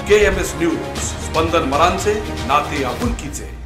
KMS news, Spandan मरांचे, नाते आपुलकीचे.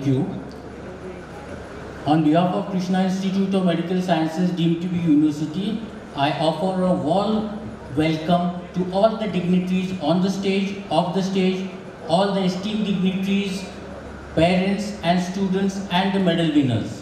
Thank you. On behalf of Krishna Institute of Medical Sciences deemed to be university, I offer a warm welcome to all the dignitaries on the stage, off the stage, all the esteemed dignitaries, parents and students and the medal winners.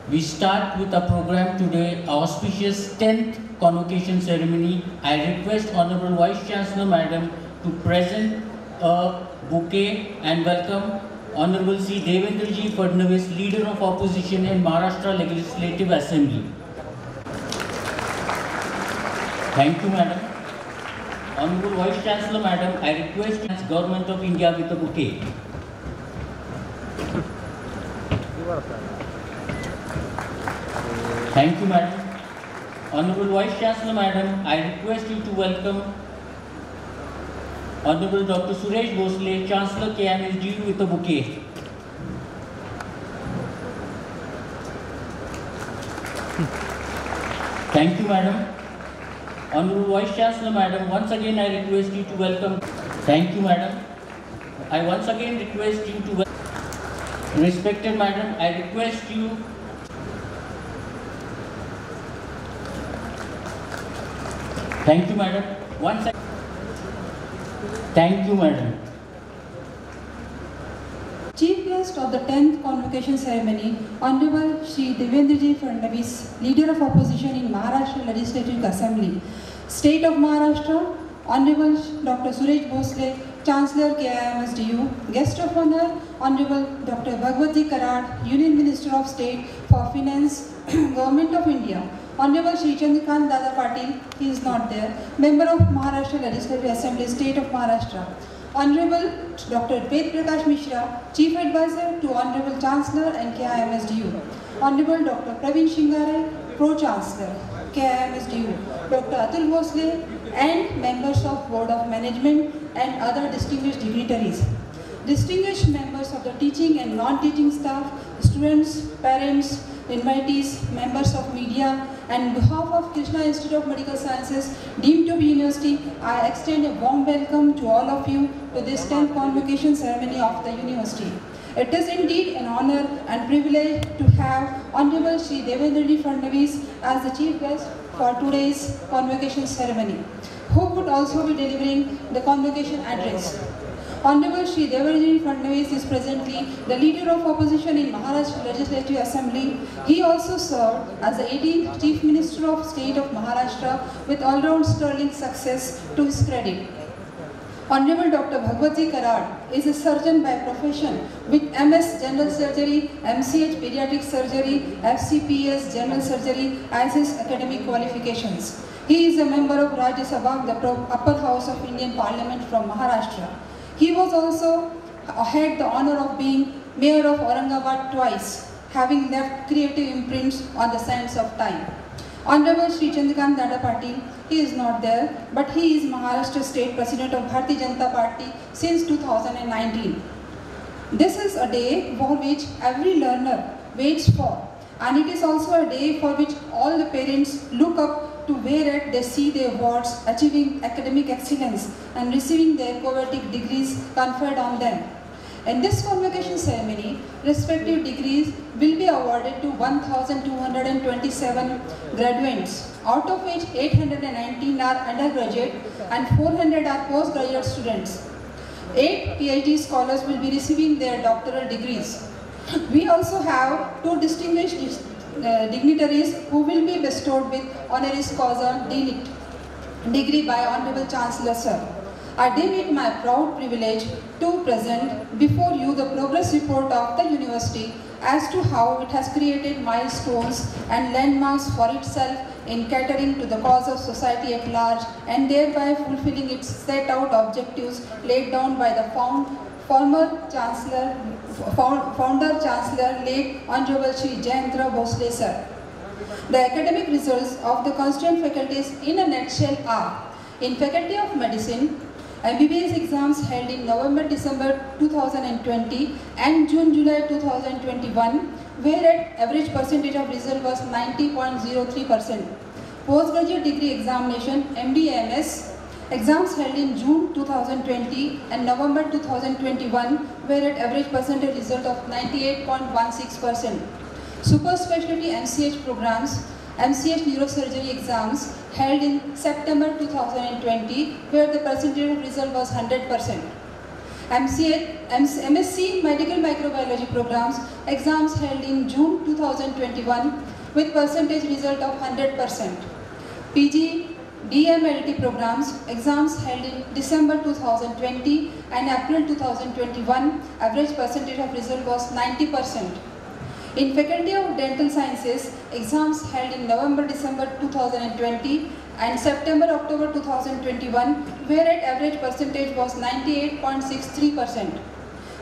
We start with a program today, auspicious 10th convocation ceremony. I request Honorable Vice Chancellor Madam to present a bouquet and welcome Honorable C. Devendraji Fadnavis, Leader of Opposition in Maharashtra Legislative Assembly. Thank you, Madam. Honorable Vice Chancellor Madam, I request the Government of India with a bouquet. Thank you, Madam. Honorable Vice Chancellor Madam, I request you to welcome Honorable Dr. Suresh Bhosle, Chancellor KIMSDU with a bouquet. Thank you, Madam. Honorable Vice Chancellor Madam, once again I request you to welcome. Thank you, Madam. I once again request you to welcome. Respected Madam, I request you. Thank you, Madam. Once again. Thank you, Madam. Chief guest of the 10th convocation ceremony, Honorable Shri Devendraji Fadnavis, Leader of Opposition in Maharashtra Legislative Assembly, State of Maharashtra, Honorable Dr. Suresh Bhosle, Chancellor KIMSDU, Guest of Honor, Honorable Dr. Bhagwati Karad, Union Minister of State for Finance, Government of India, Honorable Shri Chandrakant Dada Patil, he is not there, Member of Maharashtra Legislative Assembly, State of Maharashtra, Honorable Dr. Ved Prakash Mishra, Chief Advisor to Honorable Chancellor and KIMSDU, Honorable Dr. Praveen Shingare, Pro-Chancellor, KIMSDU, Dr. Atul Bhosle, and members of Board of Management and other distinguished dignitaries, distinguished members of the teaching and non-teaching staff, students, parents, invitees, members of media, and on behalf of Krishna Institute of Medical Sciences deemed to be university, I extend a warm welcome to all of you to this 10th convocation ceremony of the university. It is indeed an honor and privilege to have Honorable Shri Devendraji Fadnavis as the chief guest for today's convocation ceremony, who would also be delivering the convocation address. Honorable Shri Devendraji Fadnavis is presently the Leader of Opposition in Maharashtra Legislative Assembly. He also served as the 18th Chief Minister of State of Maharashtra with all-round sterling success to his credit. Honorable Dr. Bhagwati Karad is a surgeon by profession with MS General Surgery, MCH Pediatric Surgery, FCPS General Surgery as his academic qualifications. He is a member of Rajya Sabha, the upper house of Indian Parliament from Maharashtra. He was also had the honor of being Mayor of Aurangabad twice, having left creative imprints on the sands of time. Honorable Shri Chandrakant Dada Patil, he is not there, but he is Maharashtra State President of Bharatiya Janata Party since 2019. This is a day for which every learner waits for, and it is also a day for which all the parents look up to whereat they see their wards achieving academic excellence and receiving their coveted degrees conferred on them. In this convocation ceremony, respective degrees will be awarded to 1,227 graduates, out of which 819 are undergraduate and 400 are postgraduate students. 8 PhD scholars will be receiving their doctoral degrees. We also have 2 distinguished dignitaries who will be bestowed with honoris causa degree by Honorable Chancellor Sir. I deem it my proud privilege to present before you the progress report of the university as to how it has created milestones and landmarks for itself in catering to the cause of society at large and thereby fulfilling its set out objectives laid down by the founder Chancellor late Honorable Shri Jayendra Bhosle Sir. The academic results of the constituent faculties in a nutshell are: in Faculty of Medicine, MBBS exams held in November-December 2020 and June-July 2021, whereat average percentage of result was 90.03%. Postgraduate degree examination, MD-MS, Exams held in June 2020 and November 2021 were at average percentage result of 98.16%. Super specialty MCH programs, MCH neurosurgery exams held in September 2020 where the percentage of result was 100%. MSc medical microbiology programs exams held in June 2021 with percentage result of 100%. PG DMLT programs exams held in December 2020 and April 2021 average percentage of result was 90%. In Faculty of Dental Sciences, exams held in November-December 2020 and September-October 2021 where at average percentage was 98.63%.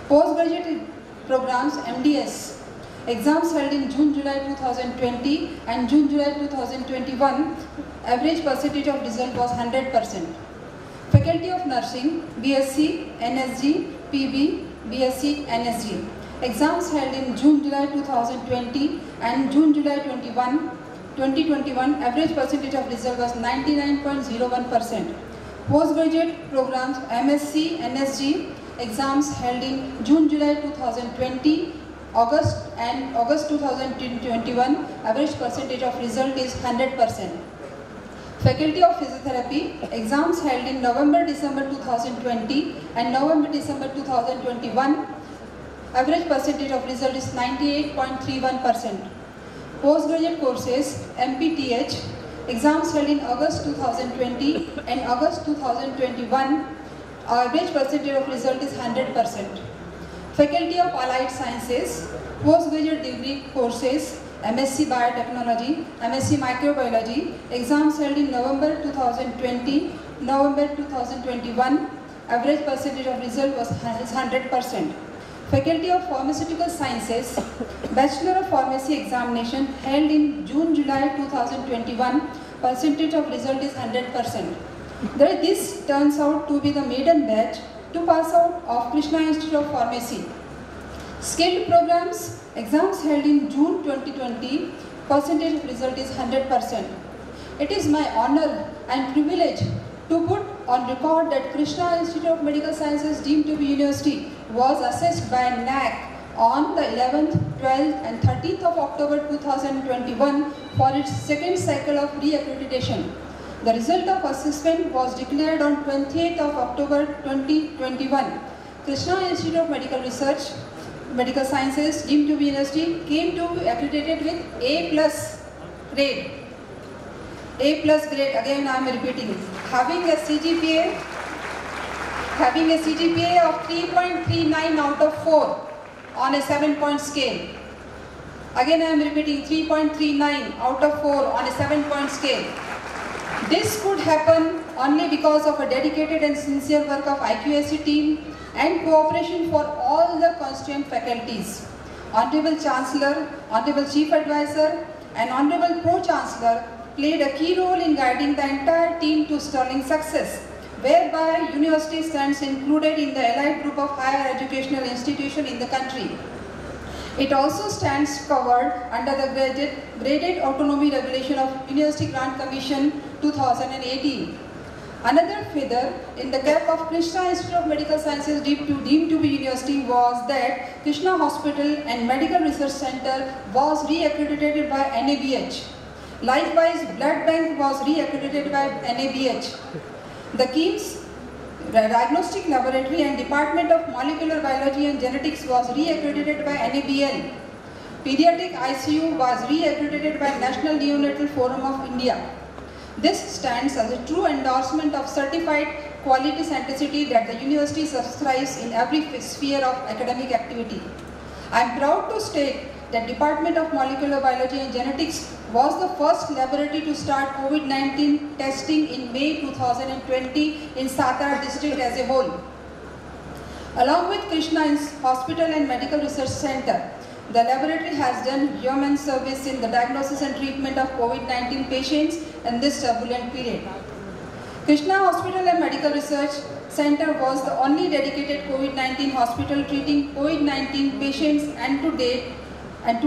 Postgraduate programs MDS exams held in June-July 2020 and June-July 2021 average percentage of result was 100%. Faculty of Nursing BSc, NSG, PB, BSc, NSG exams held in June-July 2020 and June-July 2021 average percentage of result was 99.01%. Postgraduate programs MSc, NSG exams held in June-July 2020, August 2021 average percentage of result is 100%. Faculty of Physiotherapy exams held in November-December 2020 and November-December 2021 average percentage of result is 98.31%. Postgraduate courses MPTH exams held in August 2020 and August 2021 average percentage of result is 100%. Faculty of Allied Sciences postgraduate degree courses MSc Biotechnology, MSc Microbiology exams held in November 2020, November 2021 average percentage of result was 100%. Faculty of Pharmaceutical Sciences, Bachelor of Pharmacy examination held in June-July 2021, percentage of result is 100%. This turns out to be the maiden batch to pass out of Krishna Institute of Pharmacy. Skilled programs, exams held in June 2020, percentage of result is 100%. It is my honor and privilege to put on record that Krishna Institute of Medical Sciences deemed to be university was assessed by NAC on the 11th, 12th and 13th of October 2021 for its second cycle of re-accreditation. The result of assessment was declared on 28th of October 2021. Krishna Institute of Medical Sciences deemed to be university came to be accredited with A+ grade. A+ grade, again I am repeating, having a CGPA of 3.39 out of 4 on a 7-point scale. Again I am repeating, 3.39 out of 4 on a 7-point scale. This could happen only because of a dedicated and sincere work of IQAC team and cooperation for all the constituent faculties. Honorable Chancellor, Honorable Chief Advisor and Honorable Pro-Chancellor played a key role in guiding the entire team to sterling success, whereby university stands included in the elite group of higher educational institutions in the country. It also stands covered under the graded autonomy regulation of University Grant Commission 2018. Another feather in the cap of Krishna Institute of Medical Sciences deemed to be university was that Krishna Hospital and Medical Research Center was re-accredited by NABH. Likewise, Blood Bank was re-accredited by NABH. The KIMS Diagnostic Laboratory and Department of Molecular Biology and Genetics was re-accredited by NABL. Pediatric ICU was re-accredited by National Neonatal Forum of India. This stands as a true endorsement of certified quality centricity that the university subscribes in every sphere of academic activity. I am proud to state that Department of Molecular Biology and Genetics was the first laboratory to start COVID-19 testing in May 2020 in Satara district as a whole. Along with Krishna Hospital and Medical Research Center, the laboratory has done yeoman's service in the diagnosis and treatment of COVID-19 patients in this turbulent period. Krishna Hospital and Medical Research Center was the only dedicated COVID-19 hospital treating COVID-19 patients, and to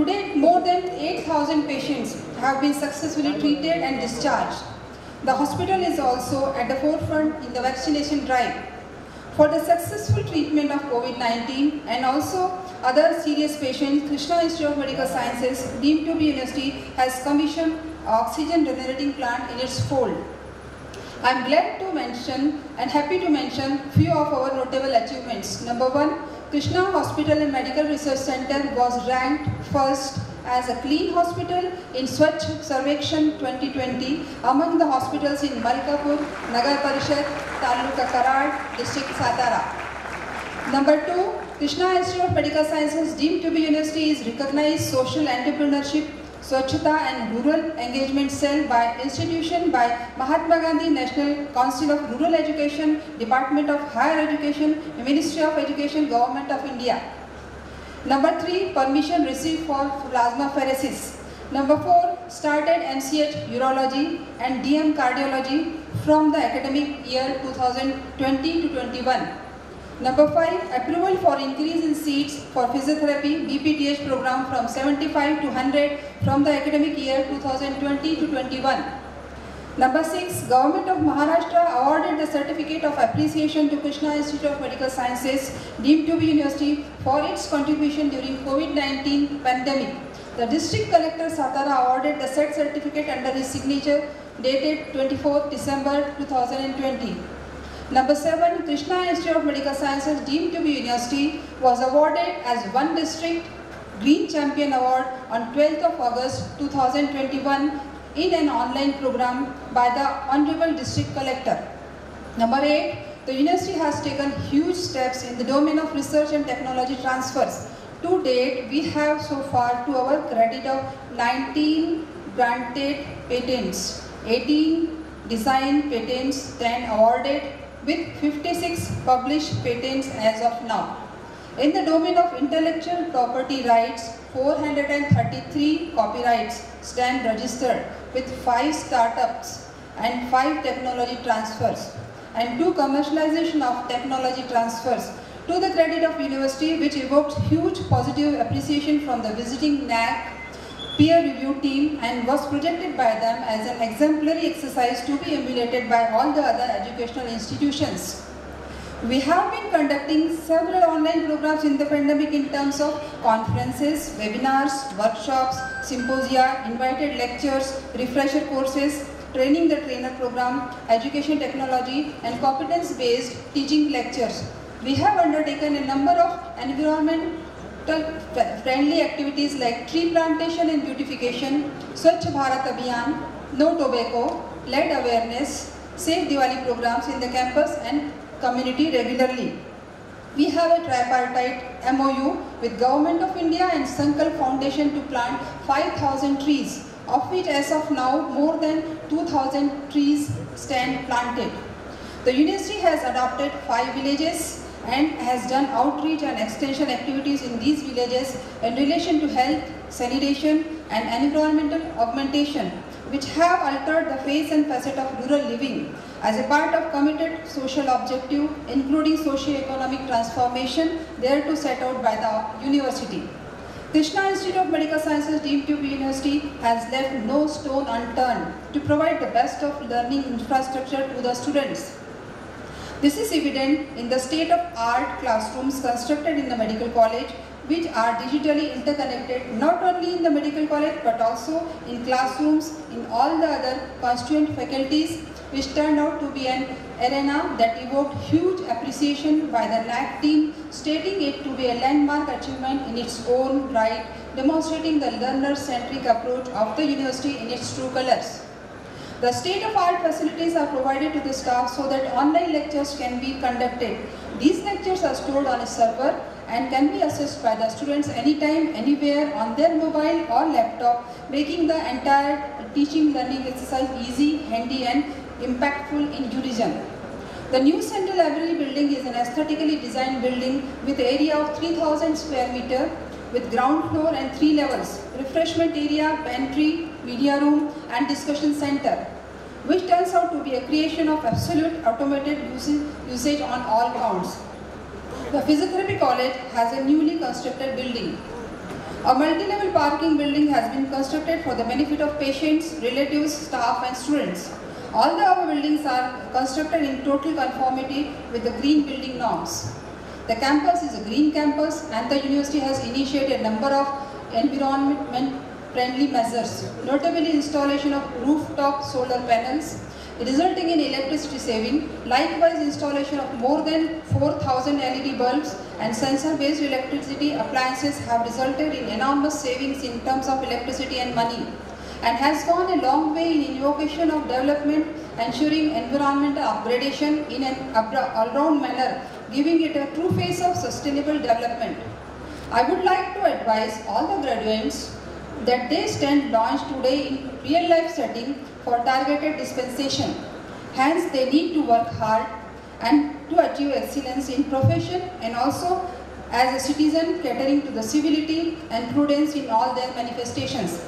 date more than 8,000 patients have been successfully treated and discharged. The hospital is also at the forefront in the vaccination drive. For the successful treatment of COVID-19 and also other serious patients, Krishna Institute of Medical Sciences, deemed to be university, has commissioned an oxygen generating plant in its fold. I am glad to mention and happy to mention few of our notable achievements. Number one, Krishna Hospital and Medical Research Center was ranked first as a clean hospital in Swachh Sarvekshan 2020 among the hospitals in Malkapur, Nagar Parishad, Taluka Karad, District Satara. Number two, Krishna Institute of Medical Sciences, deemed to be university, is recognized social entrepreneurship, Swachhata and Rural Engagement Cell by institution by Mahatma Gandhi National Council of Rural Education, Department of Higher Education, Ministry of Education, Government of India. Number three, permission received for plasmapheresis. Number four, started MCH Urology and DM Cardiology from the academic year 2020 to 21. Number five, approval for increase in seats for physiotherapy BPTH program from 75 to 100 from the academic year 2020 to 21. Number six, Government of Maharashtra awarded the Certificate of Appreciation to Krishna Institute of Medical Sciences, deemed to be university, for its contribution during COVID-19 pandemic. The District Collector Satara awarded the said certificate under his signature dated 24 December 2020. Number seven, Krishna Institute of Medical Sciences, deemed to be university, was awarded as One District Green Champion Award on 12th of August 2021 in an online program by the Honorable District Collector. Number 8, the university has taken huge steps in the domain of research and technology transfers. To date, we have so far to our credit of 19 granted patents, 18 design patents, 10 awarded, with 56 published patents as of now. In the domain of intellectual property rights, 433 copyrights stand registered, with 5 startups and 5 technology transfers and 2 commercialization of technology transfers, to the credit of university, which evoked huge positive appreciation from the visiting NAC peer review team and was projected by them as an exemplary exercise to be emulated by all the other educational institutions. We have been conducting several online programs in the pandemic in terms of conferences, webinars, workshops, symposia, invited lectures, refresher courses, training the trainer program, education technology, and competence-based teaching lectures. We have undertaken a number of environmental friendly activities like tree plantation and beautification, Swachh Bharat Abhiyan, No Tobacco, lead awareness, Safe Diwali programs in the campus and community regularly. We have a tripartite MOU with Government of India and Sankalp Foundation to plant 5,000 trees, of which as of now more than 2,000 trees stand planted. The university has adopted 5 villages and has done outreach and extension activities in these villages in relation to health, sanitation and environmental augmentation, which have altered the face and facet of rural living as a part of committed social objective, including socio-economic transformation thereto set out by the university. Krishna Institute of Medical Sciences, deemed to be university, has left no stone unturned to provide the best of learning infrastructure to the students. This is evident in the state-of-art classrooms constructed in the medical college, which are digitally interconnected not only in the medical college but also in classrooms in all the other constituent faculties, which turned out to be an arena that evoked huge appreciation by the NAC team, stating it to be a landmark achievement in its own right, demonstrating the learner-centric approach of the university in its true colors. The state-of-art facilities are provided to the staff so that online lectures can be conducted. These lectures are stored on a server and can be accessed by the students anytime, anywhere on their mobile or laptop, making the entire teaching learning exercise easy, handy and impactful in duration. The new Central Library building is an aesthetically designed building with area of 3,000 square meter with ground floor and 3 levels, refreshment area, pantry, media room and discussion center, which turns out to be a creation of absolute automated usage on all counts. The Physiotherapy College has a newly constructed building. A multi-level parking building has been constructed for the benefit of patients, relatives, staff and students. All the our buildings are constructed in total conformity with the green building norms. The campus is a green campus and the university has initiated a number of environment-friendly measures, notably installation of rooftop solar panels, resulting in electricity saving. Likewise, installation of more than 4,000 LED bulbs and sensor-based electricity appliances have resulted in enormous savings in terms of electricity and money, and has gone a long way in invocation of development, ensuring environmental upgradation in an all-round manner, giving it a true face of sustainable development. I would like to advise all the graduates that they stand launched today in real-life setting for targeted dispensation. Hence, they need to work hard and to achieve excellence in profession and also as a citizen catering to the civility and prudence in all their manifestations.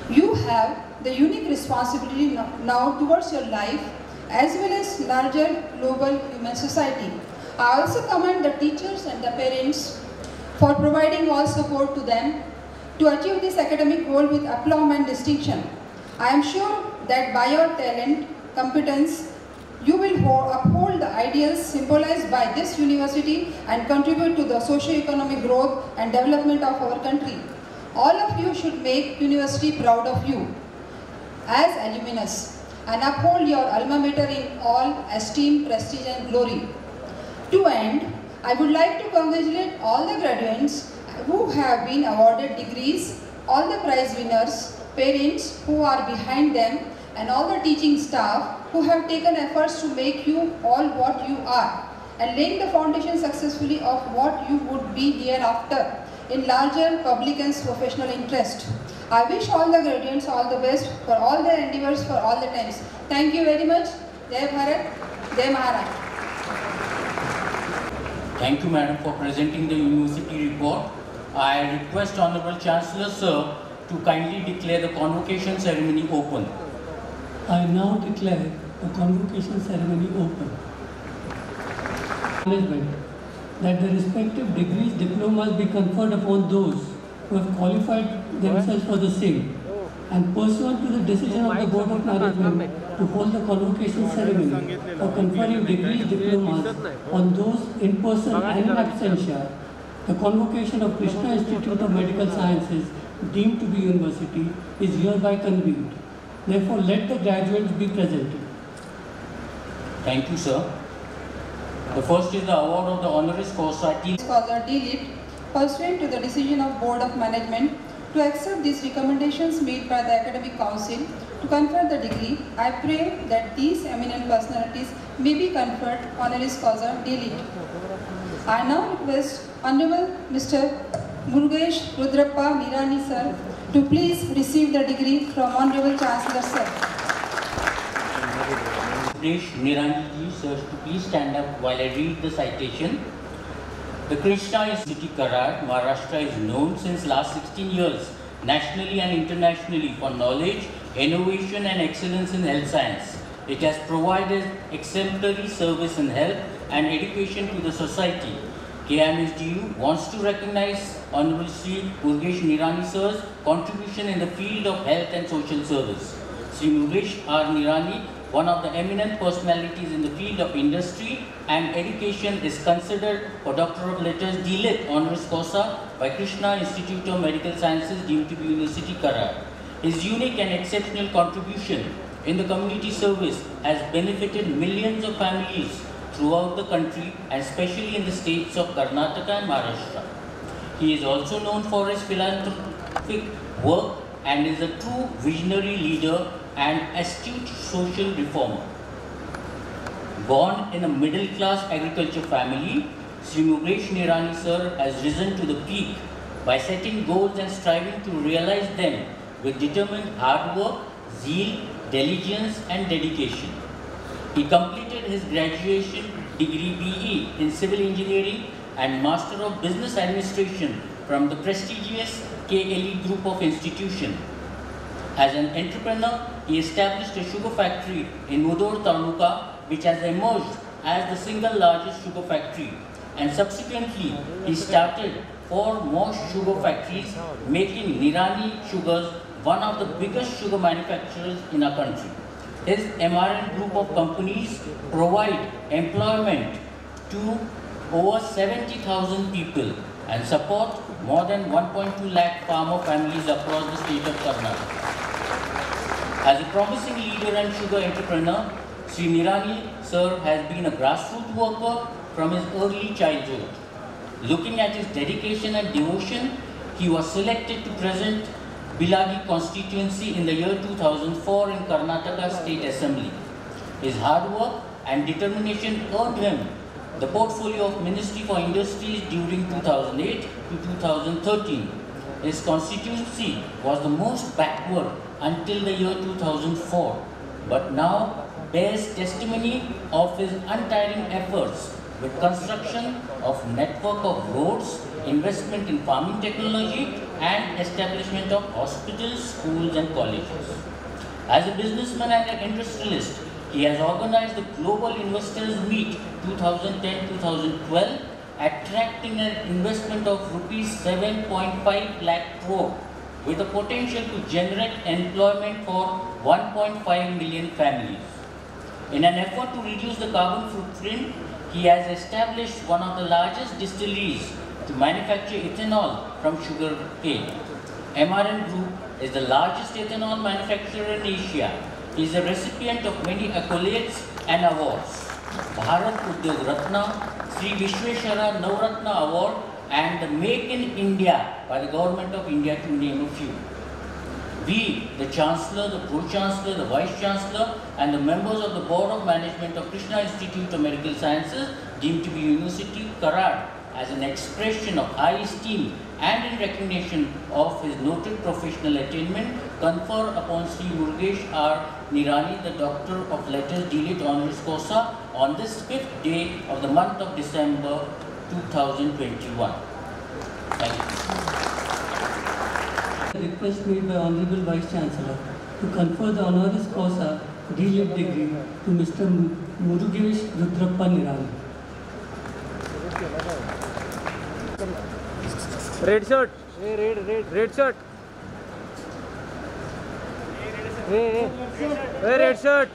You have the unique responsibility now towards your life as well as larger global human society. I also commend the teachers and the parents for providing all support to them to achieve this academic goal with aplomb and distinction. I am sure that by your talent, competence, you will uphold the ideals symbolized by this university and contribute to the socio-economic growth and development of our country. All of you should make university proud of you as alumnus and uphold your alma mater in all esteem, prestige and glory. To end, I would like to congratulate all the graduates who have been awarded degrees, all the prize winners, parents who are behind them, and all the teaching staff who have taken efforts to make you all what you are and laying the foundation successfully of what you would be hereafter in larger public and professional interest. I wish all the graduates all the best for all their endeavors for all the times. Thank you very much. Jai Bharat, Jai Maharashtra. Thank you, Madam, for presenting the university report. I request Honorable Chancellor, sir, to kindly declare the convocation ceremony open. I now declare the convocation ceremony open. Acknowledgement that the respective degrees, diplomas be conferred upon those who have qualified themselves for the same, and pursuant to the decision of the Board of Management to hold the convocation ceremony for conferring degrees, diplomas on those in person and in absentia, the convocation of Krishna Institute of Medical Sciences deemed to be university is hereby convened. Therefore, let the graduates be presented. Thank you, sir. The first is the award of the honoris causa D.Litt. Pursuant to the decision of Board of Management to accept these recommendations made by the Academic Council to confer the degree, I pray that these eminent personalities may be conferred honoris causa D.Litt. I now request Honorable Mr. Murugesh Rudrappa Nirani sir to please receive the degree from Honorable Chancellor sir. Murugesh Nirani ji, sir, to please stand up while I read the citation. The Krishna Institute Karad, Maharashtra is known since last 16 years nationally and internationally for knowledge, innovation and excellence in health science. It has provided exemplary service in health and education to the society. KIMSDU wants to recognize Honorable Sri Murugesh Nirani sir's contribution in the field of health and social service. Sri Murugesh R. Nirani, one of the eminent personalities in the field of industry and education, is considered for Doctor of Letters D.Litt honoris causa by Krishna Institute of Medical Sciences deemed to be University Karad. His unique and exceptional contribution in the community service has benefited millions of families throughout the country and especially in the states of Karnataka and Maharashtra. He is also known for his philanthropic work and is a true visionary leader and astute social reformer. Born in a middle-class agriculture family, Sri Murugesh Nirani sir has risen to the peak by setting goals and striving to realize them with determined hard work, zeal, diligence and dedication. He completed his graduation degree BE in Civil Engineering and Master of Business Administration from the prestigious KLE Group of Institutions. As an entrepreneur, he established a sugar factory in Mudur Taluka, which has emerged as the single largest sugar factory, and subsequently he started 4 more sugar factories, making Nirani Sugars one of the biggest sugar manufacturers in our country. His MRN group of companies provide employment to over 70,000 people and support more than 1.2 lakh farmer families across the state of Karnataka. As a promising leader and sugar entrepreneur, Sri Nirani sir has been a grassroots worker from his early childhood. Looking at his dedication and devotion, he was selected to present Bilagi constituency in the year 2004 in Karnataka State Assembly. His hard work and determination earned him the portfolio of Ministry for Industries during 2008 to 2013. His constituency was the most backward until the year 2004, but now bears testimony of his untiring efforts with construction of network of roads, investment in farming technology, and establishment of hospitals, schools and colleges. As a businessman and an industrialist, he has organized the Global Investors Meet 2010-2012, attracting an investment of rupees 7.5 lakh crore with the potential to generate employment for 1.5 million families. In an effort to reduce the carbon footprint, he has established one of the largest distilleries to manufacture ethanol from sugar cane. MRN Group is the largest ethanol manufacturer in Asia. He is a recipient of many accolades and awards. Bharat Udyog Ratna, Sri Vishweshwara Navratna Award, and the Make in India by the Government of India, to name a few. We, the Chancellor, the Pro-Chancellor, the Vice-Chancellor, and the members of the Board of Management of Krishna Institute of Medical Sciences, deemed to be University Karad, as an expression of high esteem and in recognition of his noted professional attainment, confer upon Sri Murugesh R. Nirani, the Doctor of Letters, D.Litt. Honoris Causa, on this 5th day of the month of December 2021. Thank you. A request made by Honorable Vice Chancellor to confer the Honoris Causa D.Litt. degree to Mr. Murugesh Rudrappa Nirani. Red shirt. Red shirt. Red shirt.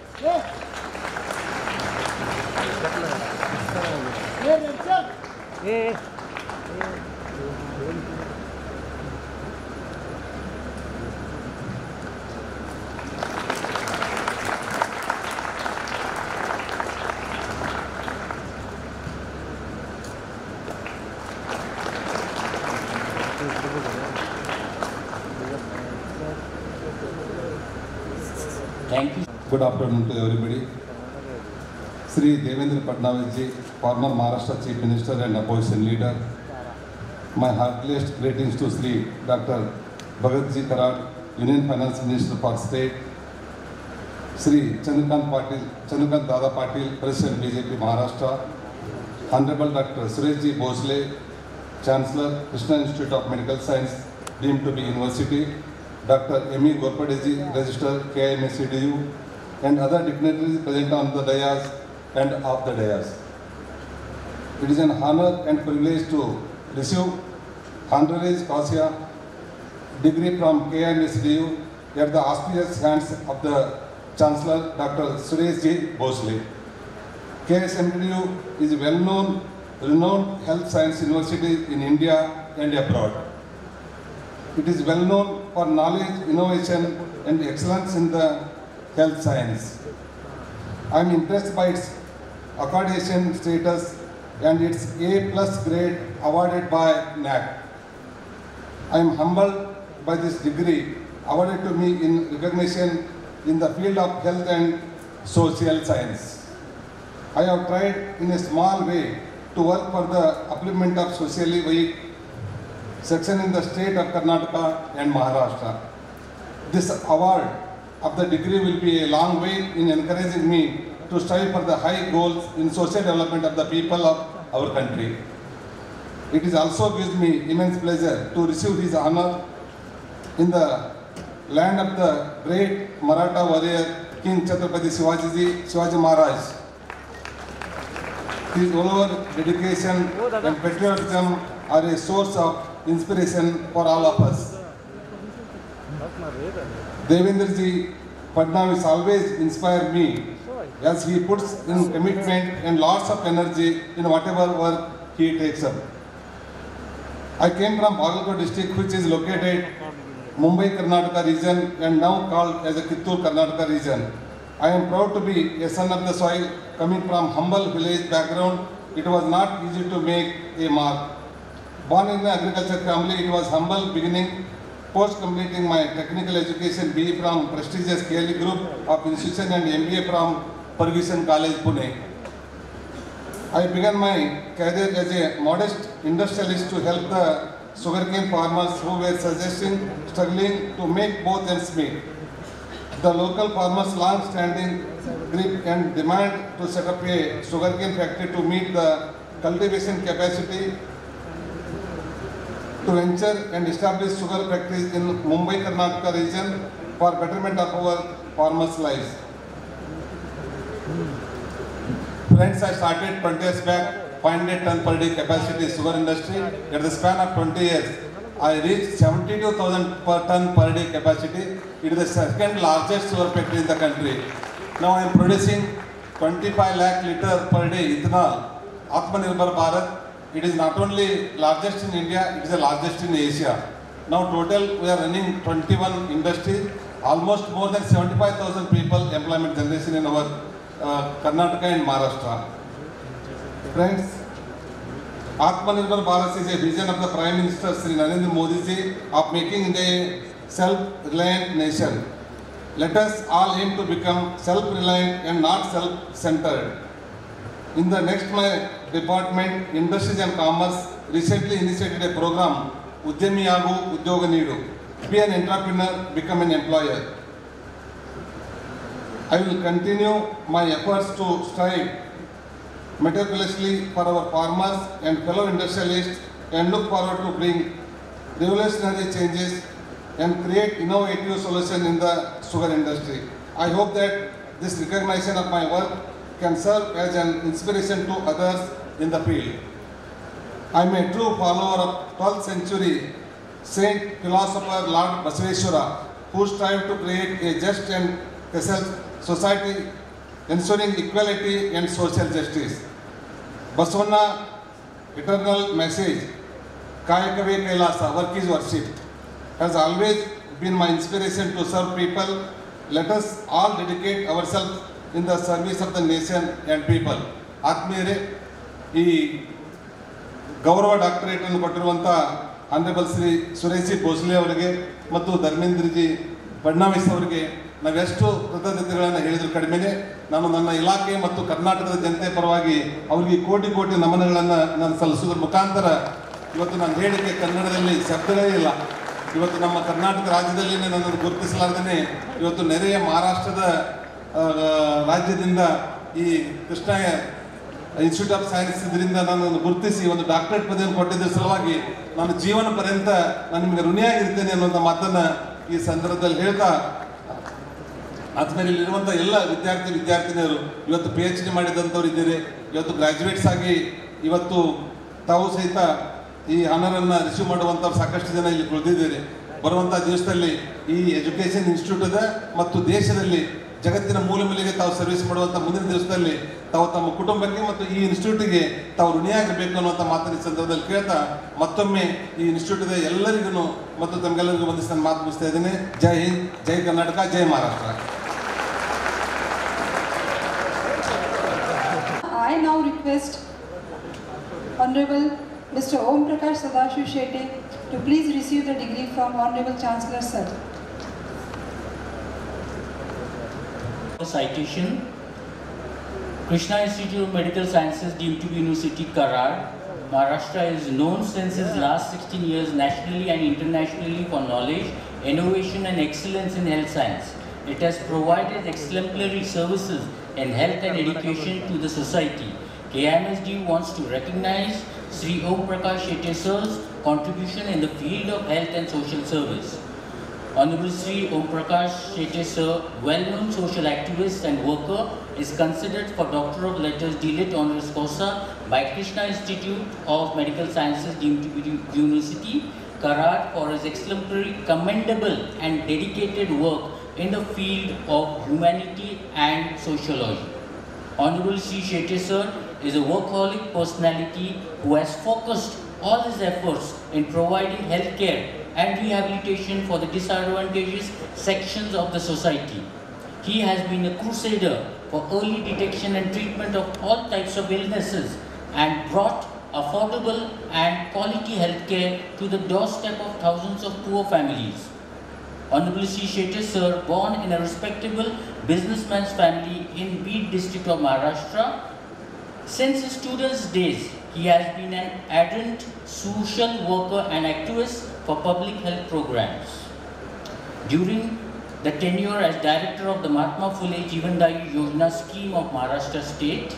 Thank you. Good afternoon to everybody. Sri Devendra Fadnavis ji, former Maharashtra Chief Minister and Opposition Leader. My heartiest greetings to Sri Dr. Bhagat Ji Karad, Union Finance Minister for State. Sri Chandrakant Dada Patil, President BJP Maharashtra. Honorable Dr. Suresh Ji Bhosle, Chancellor, Krishna Institute of Medical Science, deemed to be University. Dr. M.E. Ghorpade ji, Registrar, KIMSCDU, and other dignitaries present on the dais and off the dais. It is an honor and privilege to receive honoris causa degree from KIMSCDU at the auspicious hands of the Chancellor, Dr. Suresh Ji Bhosle. KIMSCDU is a well-known, renowned health science university in India and abroad. It is well known for knowledge, innovation, and excellence in the health science. I am impressed by its accreditation status and its A+ grade awarded by NAC. I am humbled by this degree awarded to me in recognition in the field of health and social science. I have tried in a small way to work for the upliftment of socially weak section in the state of Karnataka and Maharashtra. This award of the degree will be a long way in encouraging me to strive for the high goals in social development of the people of our country. It is also gives me immense pleasure to receive this honor in the land of the great Maratha warrior King Chhatrapati Shivaji Maharaj. His overall dedication and patriotism are a source of inspiration for all of us. Devendra ji Fadnavis always inspires me as he puts in commitment and lots of energy in whatever work he takes up. I came from Bagalkot district, which is located Mumbai Karnataka region and now called as a Kittur Karnataka region. I am proud to be a son of the soil, coming from humble village background. It was not easy to make a mark. Born in an agriculture family, it was humble beginning. Post completing my technical education, BE from prestigious KLE Group of Institution and MBA from Ferguson College, Pune. I began my career as a modest industrialist to help the sugarcane farmers who were struggling to make both ends meet. The local farmers' long-standing grip and demand to set up a sugarcane factory to meet the cultivation capacity to venture and establish sugar factories in Mumbai Karnataka region for betterment of our farmers' lives. Friends, I started 20 years back, 500 ton per day capacity sugar industry. At the span of 20 years, I reached 72,000 per ton per day capacity. It is the second largest sugar factory in the country. Now I am producing 25 lakh liter per day ethanol. Atmanirbhar Bharat. It is not only largest in India, it is the largest in Asia. Now total we are running 21 industries, almost more than 75,000 people employment generation in our Karnataka and Maharashtra. Friends, Atmanirbhar Bharat is a vision of the Prime Minister Sri Narendra Modi ji of making India a self-reliant nation. Let us all aim to become self-reliant and not self-centered. In the next my department, Industries and Commerce, recently initiated a program, Udyami Agu Udyoga Needu. Be an entrepreneur, become an employer. I will continue my efforts to strive meticulously for our farmers and fellow industrialists and look forward to bring revolutionary changes and create innovative solutions in the sugar industry. I hope that this recognition of my work can serve as an inspiration to others in the field. I am a true follower of 12th century saint philosopher Lord Basaveshwara, who strived to create a just and society ensuring equality and social justice. Basavana eternal message, Kayakave Kailasa, work is worship, has always been my inspiration to serve people. Let us all dedicate ourselves in the service of the nation and people. ಆತ್ಮೀಯರೇ, ಈ ಗೌರವ doctorate ಅನ್ನು ಕೊಟ್ಟಿರುವಂಥ honourable Shri Suresh G Bhosle ಅವರಿಗೆ ಮತ್ತು Dharmendra G Fadnavis ಅವರಿಗೆ ನಾವೆಷ್ಟು ಕೃತಜ್ಞತೆಗಳನ್ನು ಹೇಳಿದ್ರು ಕಡಿಮೆನೆ. ನಾನು ನನ್ನ ಇಲಾಖೆ ಮತ್ತು ಕರ್ನಾಟಕದ ಜನತೆ ಪರವಾಗಿ ಅವರಿಗೆ ಕೋಟಿ ಕೋಟಿ ನಮನಗಳನ್ನು ನಾನು ಸಲ್ಲಿಸೋದ್ರ ಮುಖಾಂತರ ಇವತ್ತು ನಾನು ಹೇಳಿಕೆ ಕನ್ನಡದಲ್ಲಿ ಶಬ್ದಗಳೇ ಇಲ್ಲ. ಇವತ್ತು ನಮ್ಮ ಕರ್ನಾಟಕ ರಾಜ್ಯದಲ್ಲಿ ನನ್ನನ್ನು ಗುರುತಿಸಲಾರ್ದೇ ಇವತ್ತು ನೆರೆಯ ಮಹಾರಾಷ್ಟ್ರದ ರಾಜ್ಯದಿಂದ ಈ ಕೃಷ್ಣ ಇನ್ಸ್ಟಿಟ್ಯೂಟ್ ಆಫ್ ಸೈನ್ಸ್ ಇದರಿಂದ ನನ್ನನ್ನು ಗುರುತಿಸಿ ಒಂದು ಡಾಕ್ಟರೇಟ್ ಪದವಿಯನ್ನು ಕೊಟ್ಟಿದ್ದ ಸಲುವಾಗಿ ನಾನು ಜೀವನ ಪರ್ಯಂತ ನಾನು ನಿಮಗೆ ಋಣಿಯಾಗಿರ್ತೇನೆ ಅನ್ನುವಂಥ ಮಾತನ್ನು ಈ ಸಂದರ್ಭದಲ್ಲಿ ಹೇಳ್ತಾ, ಆದ್ಮೇಲೆ ಇಲ್ಲಿರುವಂಥ ಎಲ್ಲ ವಿದ್ಯಾರ್ಥಿನಿಯರು ಇವತ್ತು PhD ಮಾಡಿದಂಥವ್ರು ಇದ್ದೀರಿ, ಇವತ್ತು ಗ್ರಾಜ್ಯುಯೇಟ್ಸ್ ಆಗಿ ಇವತ್ತು ತಾವು ಸಹಿತ ಈ ಆನರನ್ನು ರಿಸೀವ್ ಮಾಡುವಂಥವ್ರು ಸಾಕಷ್ಟು ಜನ ಇಲ್ಲಿ ಕುಳಿತಿದ್ದೀರಿ. ಬರುವಂಥ ದಿವಸದಲ್ಲಿ ಈ ಎಜುಕೇಷನ್ ಇನ್ಸ್ಟಿಟ್ಯೂಟ್ ಮತ್ತು ದೇಶದಲ್ಲಿ ಜಗತ್ತಿನ ಮೂಲೆ ಮೂಲೆಗೆ ತಾವು ಸರ್ವಿಸ್ ಮಾಡುವಂಥ ಮುಂದಿನ ದಿವಸದಲ್ಲಿ ತಾವು ತಮ್ಮ ಕುಟುಂಬಕ್ಕೆ ಮತ್ತು ಈ ಇನ್ಸ್ಟಿಟ್ಯೂಟಿಗೆ ತಾವು ಋಣಿಯಾಗಬೇಕು ಅನ್ನುವಂಥ ಮಾತನ್ನ ಸಂದರ್ಭದಲ್ಲಿ ಕೇಳ್ತಾ ಮತ್ತೊಮ್ಮೆ ಈ ಇನ್ಸ್ಟಿಟ್ಯೂಟ್ ಎಲ್ಲರಿಗೂ ಮತ್ತು ತಮಗೆಲ್ಲರಿಗೂ ಒಂದಿಷ್ಟು ನಾನು ಮಾತು ಮುಗಿಸ್ತಾ ಇದ್ದೇನೆ. ಜೈ ಹಿಂದ್, ಜೈ ಕರ್ನಾಟಕ, ಜೈ Maharashtra. I now request Honorable Mr. Om Prakash Sadashiv Shetty to please receive the degree from Honorable Chancellor Sir. Citation: Krishna Institute of Medical Sciences deemed to be University Karad, Maharashtra is known since its last 16 years nationally and internationally for knowledge, innovation and excellence in health science. It has provided exemplary services in health and education to the society. KIMSD wants to recognize Sri Om Prakash Shetty Sir's contribution in the field of health and social service. Honorable Sri Om Prakash Shetty Sir, well-known social activist and worker, is considered for Doctor of Letters D.Litt Honoris Causa by Krishna Institute of Medical Sciences deemed to be University Karad for his exemplary, commendable and dedicated work in the field of humanity and sociology. Honorable Sri Shetty sir is a workaholic personality who has focused all his efforts in providing healthcare and rehabilitation for the disadvantaged sections of the society. He has been a crusader for early detection and treatment of all types of illnesses and brought affordable and quality healthcare to the doorstep of thousands of poor families. Honorable Sri Shetty sir, born in a respectable businessman's family in Beed district of Maharashtra, since his students' days, he has been an ardent social worker and activist for public health programs. During the tenure as director of the Mahatma Phule Jeevandayi Yojana scheme of Maharashtra state,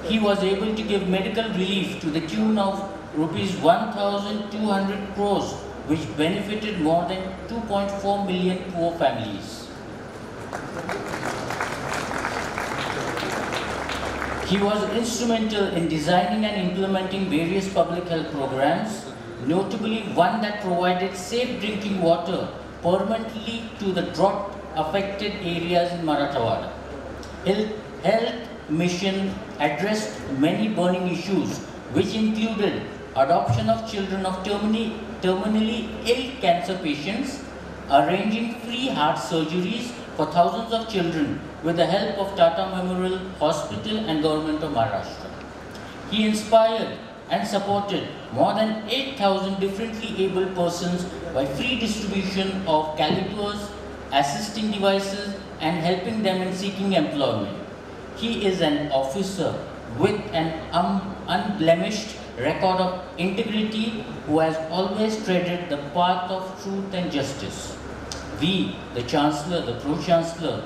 he was able to give medical relief to the tune of rupees 1,200 crores, which benefited more than 2.4 million poor families. He was instrumental in designing and implementing various public health programs, notably one that provided safe drinking water permanently to the drought-affected areas in Marathwada. Health mission addressed many burning issues, which included adoption of children of terminally ill cancer patients, arranging free heart surgeries for thousands of children with the help of Tata Memorial Hospital and Government of Maharashtra. He inspired and supported more than 8,000 differently abled persons by free distribution of calipers, assisting devices, and helping them in seeking employment. He is an officer with an unblemished record of integrity who has always treaded the path of truth and justice. We, the Chancellor, the Pro-Chancellor,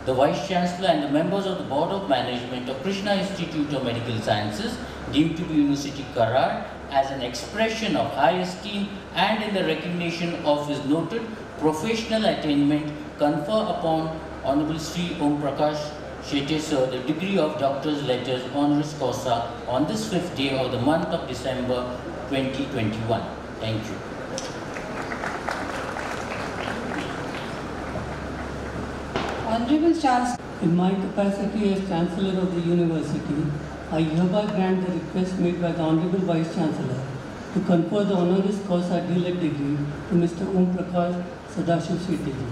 the Vice Chancellor and the members of the Board of Management of Krishna Institute of Medical Sciences, deemed to be University Karad, as an expression of high esteem and in the recognition of his noted professional attainment, confer upon Honorable Sri Om Prakash Shetty sir the degree of Doctor's Letters Honoris Causa on this 5th day of the month of December 2021. Thank you. Honorable Chancellor. In my capacity as Chancellor of the University, I hereby grant the request made by the Honorable Vice Chancellor to confer the Honoris Causa D.Litt degree to Mr. Om Prakash Sadashiv Shetty ji.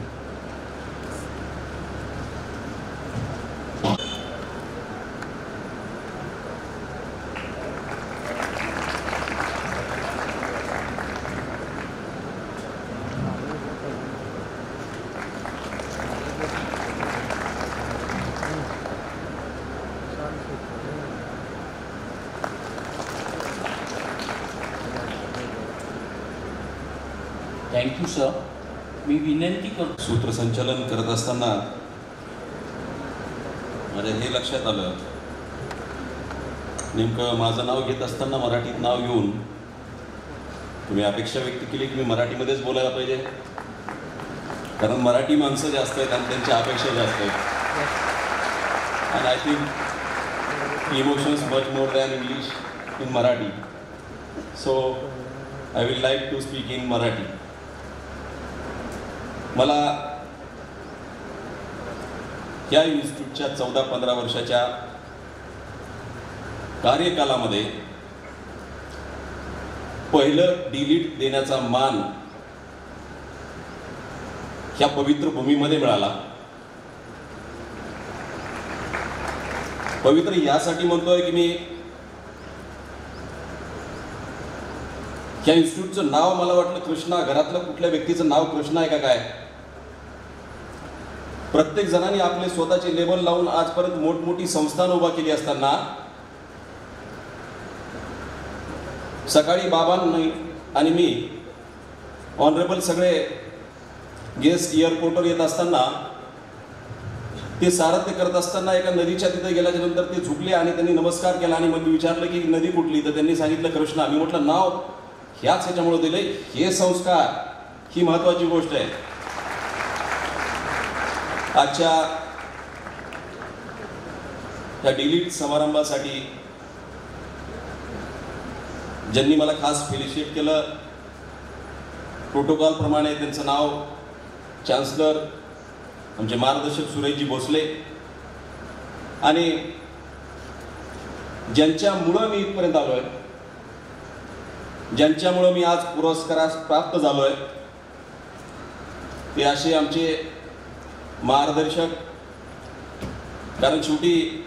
Thank you, sir. मी विनंती करतो. सूत्रसंचालन करत असताना माझ्या हे लक्षात आलं, नेमकं माझं नाव घेत असताना मराठीत नाव घेऊन तुम्ही अपेक्षा व्यक्त केली की मी मराठीमध्येच बोलायला पाहिजे, कारण मराठी माणसं जास्त आहेत आणि त्यांच्या अपेक्षा जास्त आहेत. And I think emotions much more than English in Marathi, so I will like to speak in Marathi. मला या इन्स्टिट्यूटच्या 14-15 वर्षाच्या कार्यकालामध्ये पहिलं D.Litt देण्याचा मान ह्या पवित्र भूमीमध्ये मिळाला. पवित्र यासाठी म्हणतोय की मी या इन्स्टिट्यूटचं नाव, मला वाटलं कृष्णा, घरातलं कुठल्या व्यक्तीचं नाव कृष्णा आहे का काय. प्रत्येक जणांनी आपले स्वतःचे लेबल लावून आजपर्यंत मोठमोठी संस्थान उभा केली असताना सकाळी बाबांनी आणि मी ऑनरेबल सगळे गेस्ट एअरपोर्टवर येत असताना ते सारथ्य करत असताना एका नदीच्या तिथे गेल्याच्या नंतर ते झुकले आणि त्यांनी नमस्कार केला आणि मग मी विचारलं की नदी कुठली, तर त्यांनी सांगितलं कृष्णा. मी म्हटलं नाव ह्याच ह्याच्यामुळे दिले, हे संस्कार ही महत्वाची गोष्ट आहे. आजच्या या D.Litt समारंभासाठी ज्यांनी मला खास फेलिशिएट केलं, प्रोटोकॉल प्रमाणे त्यांचं नाव चान्सलर आमचे मार्गदर्शक सुरेशजी भोसले आणि ज्यांच्यामुळं मी इथपर्यंत आलोय, ज्यांच्यामुळं मी आज पुरस्कारास प्राप्त झालोय, ते असे आमचे मार्गदर्शक. कारण शेवटी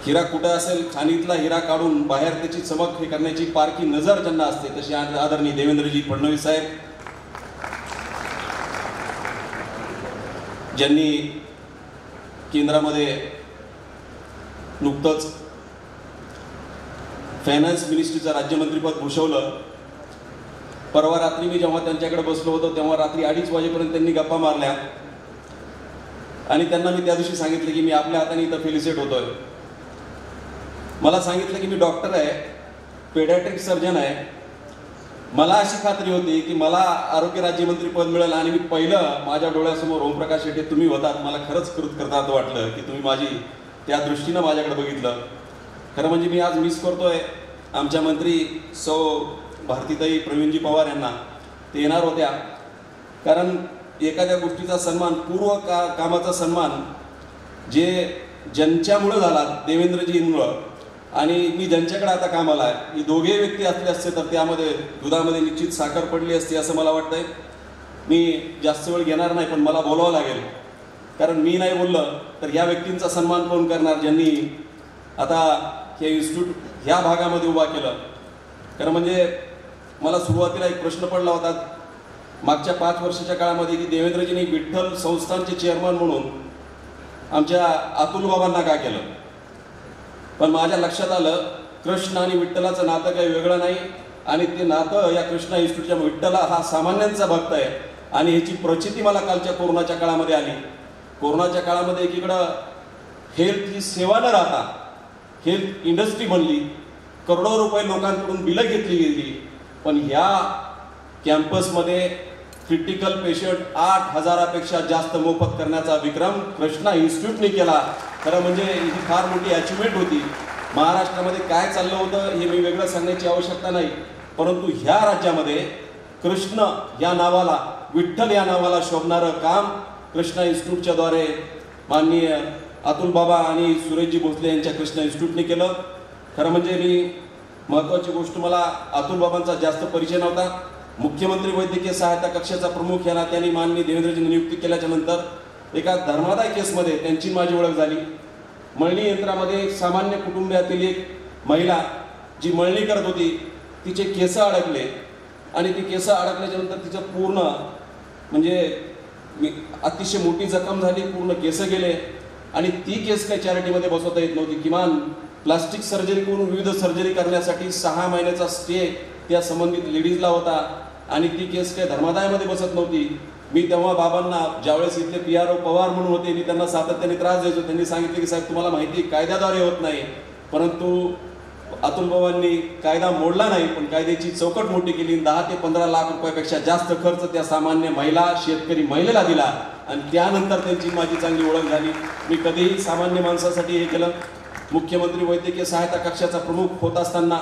हिरा कुठं असेल, खाणीतला हिरा काढून बाहेर त्याची चमक हे करण्याची पारखी नजर ज्यांना असते, तशी आदरणीय देवेंद्रजी फडणवीस साहेब, ज्यांनी केंद्रामध्ये नुकतंच फायनान्स मिनिस्ट्रीचं राज्यमंत्रीपद भूषवलं. परवा रात्री मी जेव्हा त्यांच्याकडे बसलो होतो तेव्हा रात्री 2:30 वाजेपर्यंत त्यांनी गप्पा मारल्या आणि त्यांना मी त्या दिवशी सांगितलं की मी आपल्या हाताने इथं फेलिसेट होतोय. मला सांगितलं की मी डॉक्टर आहे, पेडियाट्रिक सर्जन आहे. मला अशी खात्री होती की मला आरोग्य राज्यमंत्री पद मिळेल आणि मी पहिलं माझ्या डोळ्यासमोर ओमप्रकाश शेट्टी तुम्ही होतात. मला खरंच कृतज्ञता वाटलं की तुम्ही माझी त्या दृष्टीनं माझ्याकडे बघितलं. खरं म्हणजे मी आज मिस करतोय आमच्या मंत्री सौ भारतीताई प्रवीणजी पवार यांना. ते येणार होत्या, कारण एखाद्या गोष्टीचा सन्मान, कामाचा सन्मान जे ज्यांच्यामुळं झाला, देवेंद्रजींमुळं, आणि मी ज्यांच्याकडे आता कामाला आहे, ही दोघे व्यक्ती असले असते तर त्यामध्ये दुधामध्ये निश्चित साखर पडली असती असं मला वाटतंय. मी जास्त वेळ घेणार नाही, पण मला बोलावं लागेल, कारण मी नाही बोललं तर ह्या व्यक्तींचा सन्मान कोण करणार ज्यांनी आता हे इन्स्टिट्यूट ह्या भागामध्ये उभा केलं. कारण म्हणजे मला सुरुवातीला एक प्रश्न पडला होता मागच्या 5 वर्षाच्या काळामध्ये की देवेंद्रजींनी विठ्ठल संस्थानचे चेअरमन म्हणून आमच्या अतुल बाबांना का केलं. पण माझ्या लक्षात आलं कृष्ण आणि विठ्ठलाचं नातं काही वेगळं नाही आणि ते नातं या कृष्णा इन्स्टिट्यूटच्या, विठ्ठला हा सामान्यांचा भक्त आहे आणि ह्याची प्रचिती मला कालच्या कोरोनाच्या काळामध्ये आली. कोरोनाच्या काळामध्ये एकीकडं हेल्थ ही सेवा न राहता हेल्थ इंडस्ट्री बनली, करोडो रुपये लोकांकडून बिलं घेतली गेली, पण ह्या कॅम्पसमध्ये क्रिटिकल पेशंट 8,000पेक्षा जास्त मोफत करण्याचा विक्रम कृष्णा इन्स्टिट्यूटने केला. खरं म्हणजे ही फार मोठी अचिव्हमेंट होती. महाराष्ट्रामध्ये काय चाललं होतं हे मी वेगळं सांगण्याची आवश्यकता नाही, परंतु ह्या राज्यामध्ये कृष्ण या नावाला, विठ्ठल या नावाला शोभणारं काम कृष्णा इन्स्टिट्यूटच्या द्वारे माननीय अतुल बाबा आणि सुरेशजी भोसले यांच्या कृष्णा इन्स्टिट्यूटने केलं. खरं म्हणजे मी महत्त्वाची गोष्ट, मला अतुल बाबांचा जास्त परिचय नव्हता. मुख्यमंत्री वैद्यकीय सहायता कक्षाचा प्रमुख या नात्याने माननीय देवेंद्रजींनी नियुक्ती केल्याच्या नंतर एका धर्मादाय केसमध्ये त्यांची माझी ओळख झाली. मळणी यंत्रामध्ये एक सामान्य कुटुंबातील एक महिला जी मळणी करत होती, तिचे केस अडकले आणि ती केस अडकल्याच्या नंतर तिचं पूर्ण म्हणजे अतिशय मोठी जखम झाली, पूर्ण केस गेले आणि ती केस काही चॅरिटीमध्ये बसवता येत नव्हती. किमान प्लास्टिक सर्जरी करून विविध सर्जरी करण्यासाठी 6 महिन्याचा स्टे त्या संबंधित लेडीजला होता आणि ती केस काही धर्मादायामध्ये बसत नव्हती. मी तेव्हा बाबांना, ज्यावेळेस इथले PRO पवार म्हणून होते, मी त्यांना सातत्याने त्रास द्यायचो. त्यांनी सांगितले की साहेब तुम्हाला माहिती कायद्याद्वारे होत नाही, परंतु अतुल बाबांनी कायदा मोडला नाही पण कायद्याची चौकट मोठी केली. 10 ते 15 लाख रुपयापेक्षा जास्त खर्च त्या सामान्य महिला, शेतकरी महिलेला दिला आणि त्यानंतर त्यांची माझी चांगली ओळख झाली. मी कधीही सामान्य माणसासाठी हे केलं. मुख्यमंत्री वैद्यकीय सहायता कक्षाचा प्रमुख होत असताना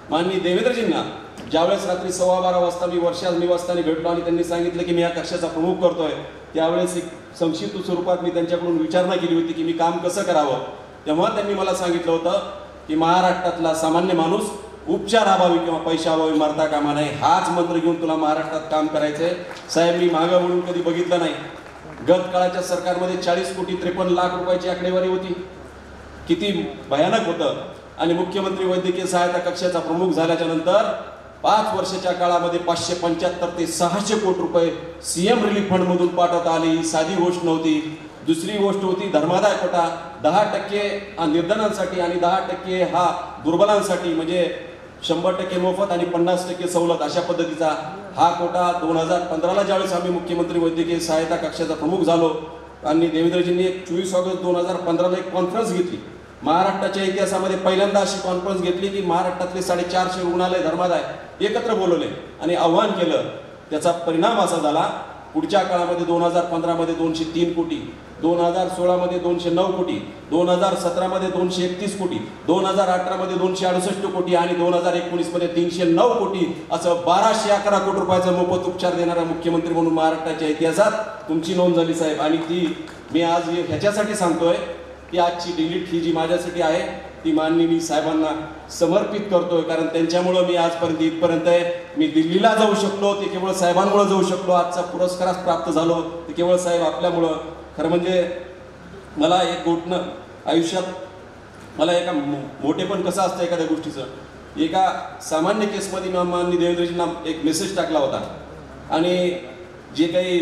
माननीय देवेंद्रजींना ज्यावेळेस रात्री 12:15 वाजता मी वर्षाज निवासस्थानी भेटलो आणि त्यांनी सांगितलं की मी या कक्षाचा प्रमुख करतोय, त्यावेळेस एक संक्षिप्त स्वरूपात मी त्यांच्याकडून विचारणा केली होती की मी काम कसं करावं. तेव्हा त्यांनी मला सांगितलं होतं की महाराष्ट्रातला सामान्य माणूस उपचार अभावी किंवा पैशाअभावी मरता कामा नये, हाच मंत्र घेऊन तुला महाराष्ट्रात काम करायचंय. साहेब मी मागं वळून कधी बघितलं नाही. गत काळाच्या सरकारमध्ये 40,53,00,000 रुपयाची आकडेवारी होती. किती भयानक होतं. आणि मुख्यमंत्री वैद्यकीय सहायता कक्षाचा प्रमुख झाल्याच्या नंतर 5 वर्षाच्या काळामध्ये 575 ते 600 कोटी रुपये CM रिलीफ फंड मधून पाठवता आले. ही साधी गोष्ट नव्हती. दुसरी गोष्ट होती धर्मादाय कोटा, 10% हा निर्धनांसाठी आणि 10% हा दुर्बलांसाठी, म्हणजे 100% मोफत आणि 50% सवलत अशा पद्धतीचा हा कोटा 2015ला ज्यावेळेस आम्ही मुख्यमंत्री वैद्यकीय सहायता कक्षाचा प्रमुख झालो आणि देवेंद्रजींनी 24 ऑगस्ट 2015ला एक कॉन्फरन्स घेतली. महाराष्ट्राच्या इतिहासामध्ये पहिल्यांदा अशी कॉन्फरन्स घेतली की महाराष्ट्रातले 450 रुग्णालय धर्मादाय एकत्र बोलवले आणि आव्हान केलं. त्याचा परिणाम असा झाला पुढच्या काळामध्ये 2015 मध्ये 203 कोटी, 2016 मध्ये 209 कोटी, 2017 मध्ये 231 कोटी, 2018 मध्ये 268 कोटी आणि 2019 मध्ये 309 कोटी असं 1211 कोटी रुपयाचा मोफत उपचार देणारा मुख्यमंत्री म्हणून महाराष्ट्राच्या इतिहासात तुमची नोंद झाली साहेब. आणि ती मी आज ह्याच्यासाठी सांगतोय की आजची डिलीट ही जी माझ्यासाठी आहे ती माननीय साहेबांना समर्पित करतोय, कारण त्यांच्यामुळं मी आजपर्यंत इथपर्यंत आहे. मी दिल्लीला जाऊ शकलो ते केवळ साहेबांमुळे जाऊ शकलो, आजचा पुरस्कारच प्राप्त झालो ते केवळ साहेब आपल्यामुळं. खरं म्हणजे मला एक गोष्ट आयुष्यात मला एका मोठेपण कसं असतं एखाद्या गोष्टीचं, एका सामान्य केसमध्ये माननीय देवेंद्रजींना एक मेसेज टाकला होता आणि जे काही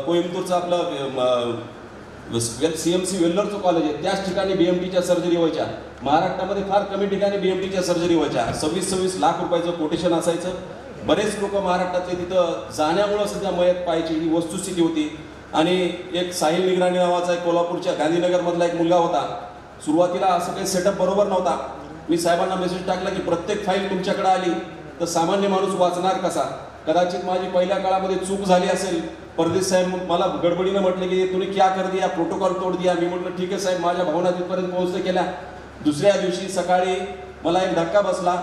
कोइंबतूरचं आपलं CMC वेल्लोरचं कॉलेज आहे त्याच ठिकाणी BMTच्या सर्जरी व्हायच्या. महाराष्ट्रामध्ये फार कमी ठिकाणी BMTच्या सर्जरी व्हायच्या. 26-26 लाख रुपयाचं कोटेशन असायचं. बरेच लोक महाराष्ट्रातले तिथं जाण्यामुळं सध्या मयत पाहायची ही वस्तुस्थिती होती. आणि एक साहिल निगराणी नावाचा एक कोल्हापूरच्या गांधीनगरमधला एक मुलगा होता. सुरुवातीला असं काही सेटअप बरोबर नव्हता. मी साहेबांना मेसेज टाकला की प्रत्येक फाईल तुमच्याकडे आली तर सामान्य माणूस वाचणार कसा. कदाचित माझी पहिल्या काळामध्ये चूक झाली असेल. परदेश साहेब मला गडबडीनं म्हटले की तुम्ही क्या कर दिया, प्रोटोकॉल तोड दिया. मी म्हटलं ठीक आहे साहेब, माझ्या भावना तिथपर्यंत पोहोचते केल्या. दुसऱ्या दिवशी सकाळी मला एक धक्का बसला.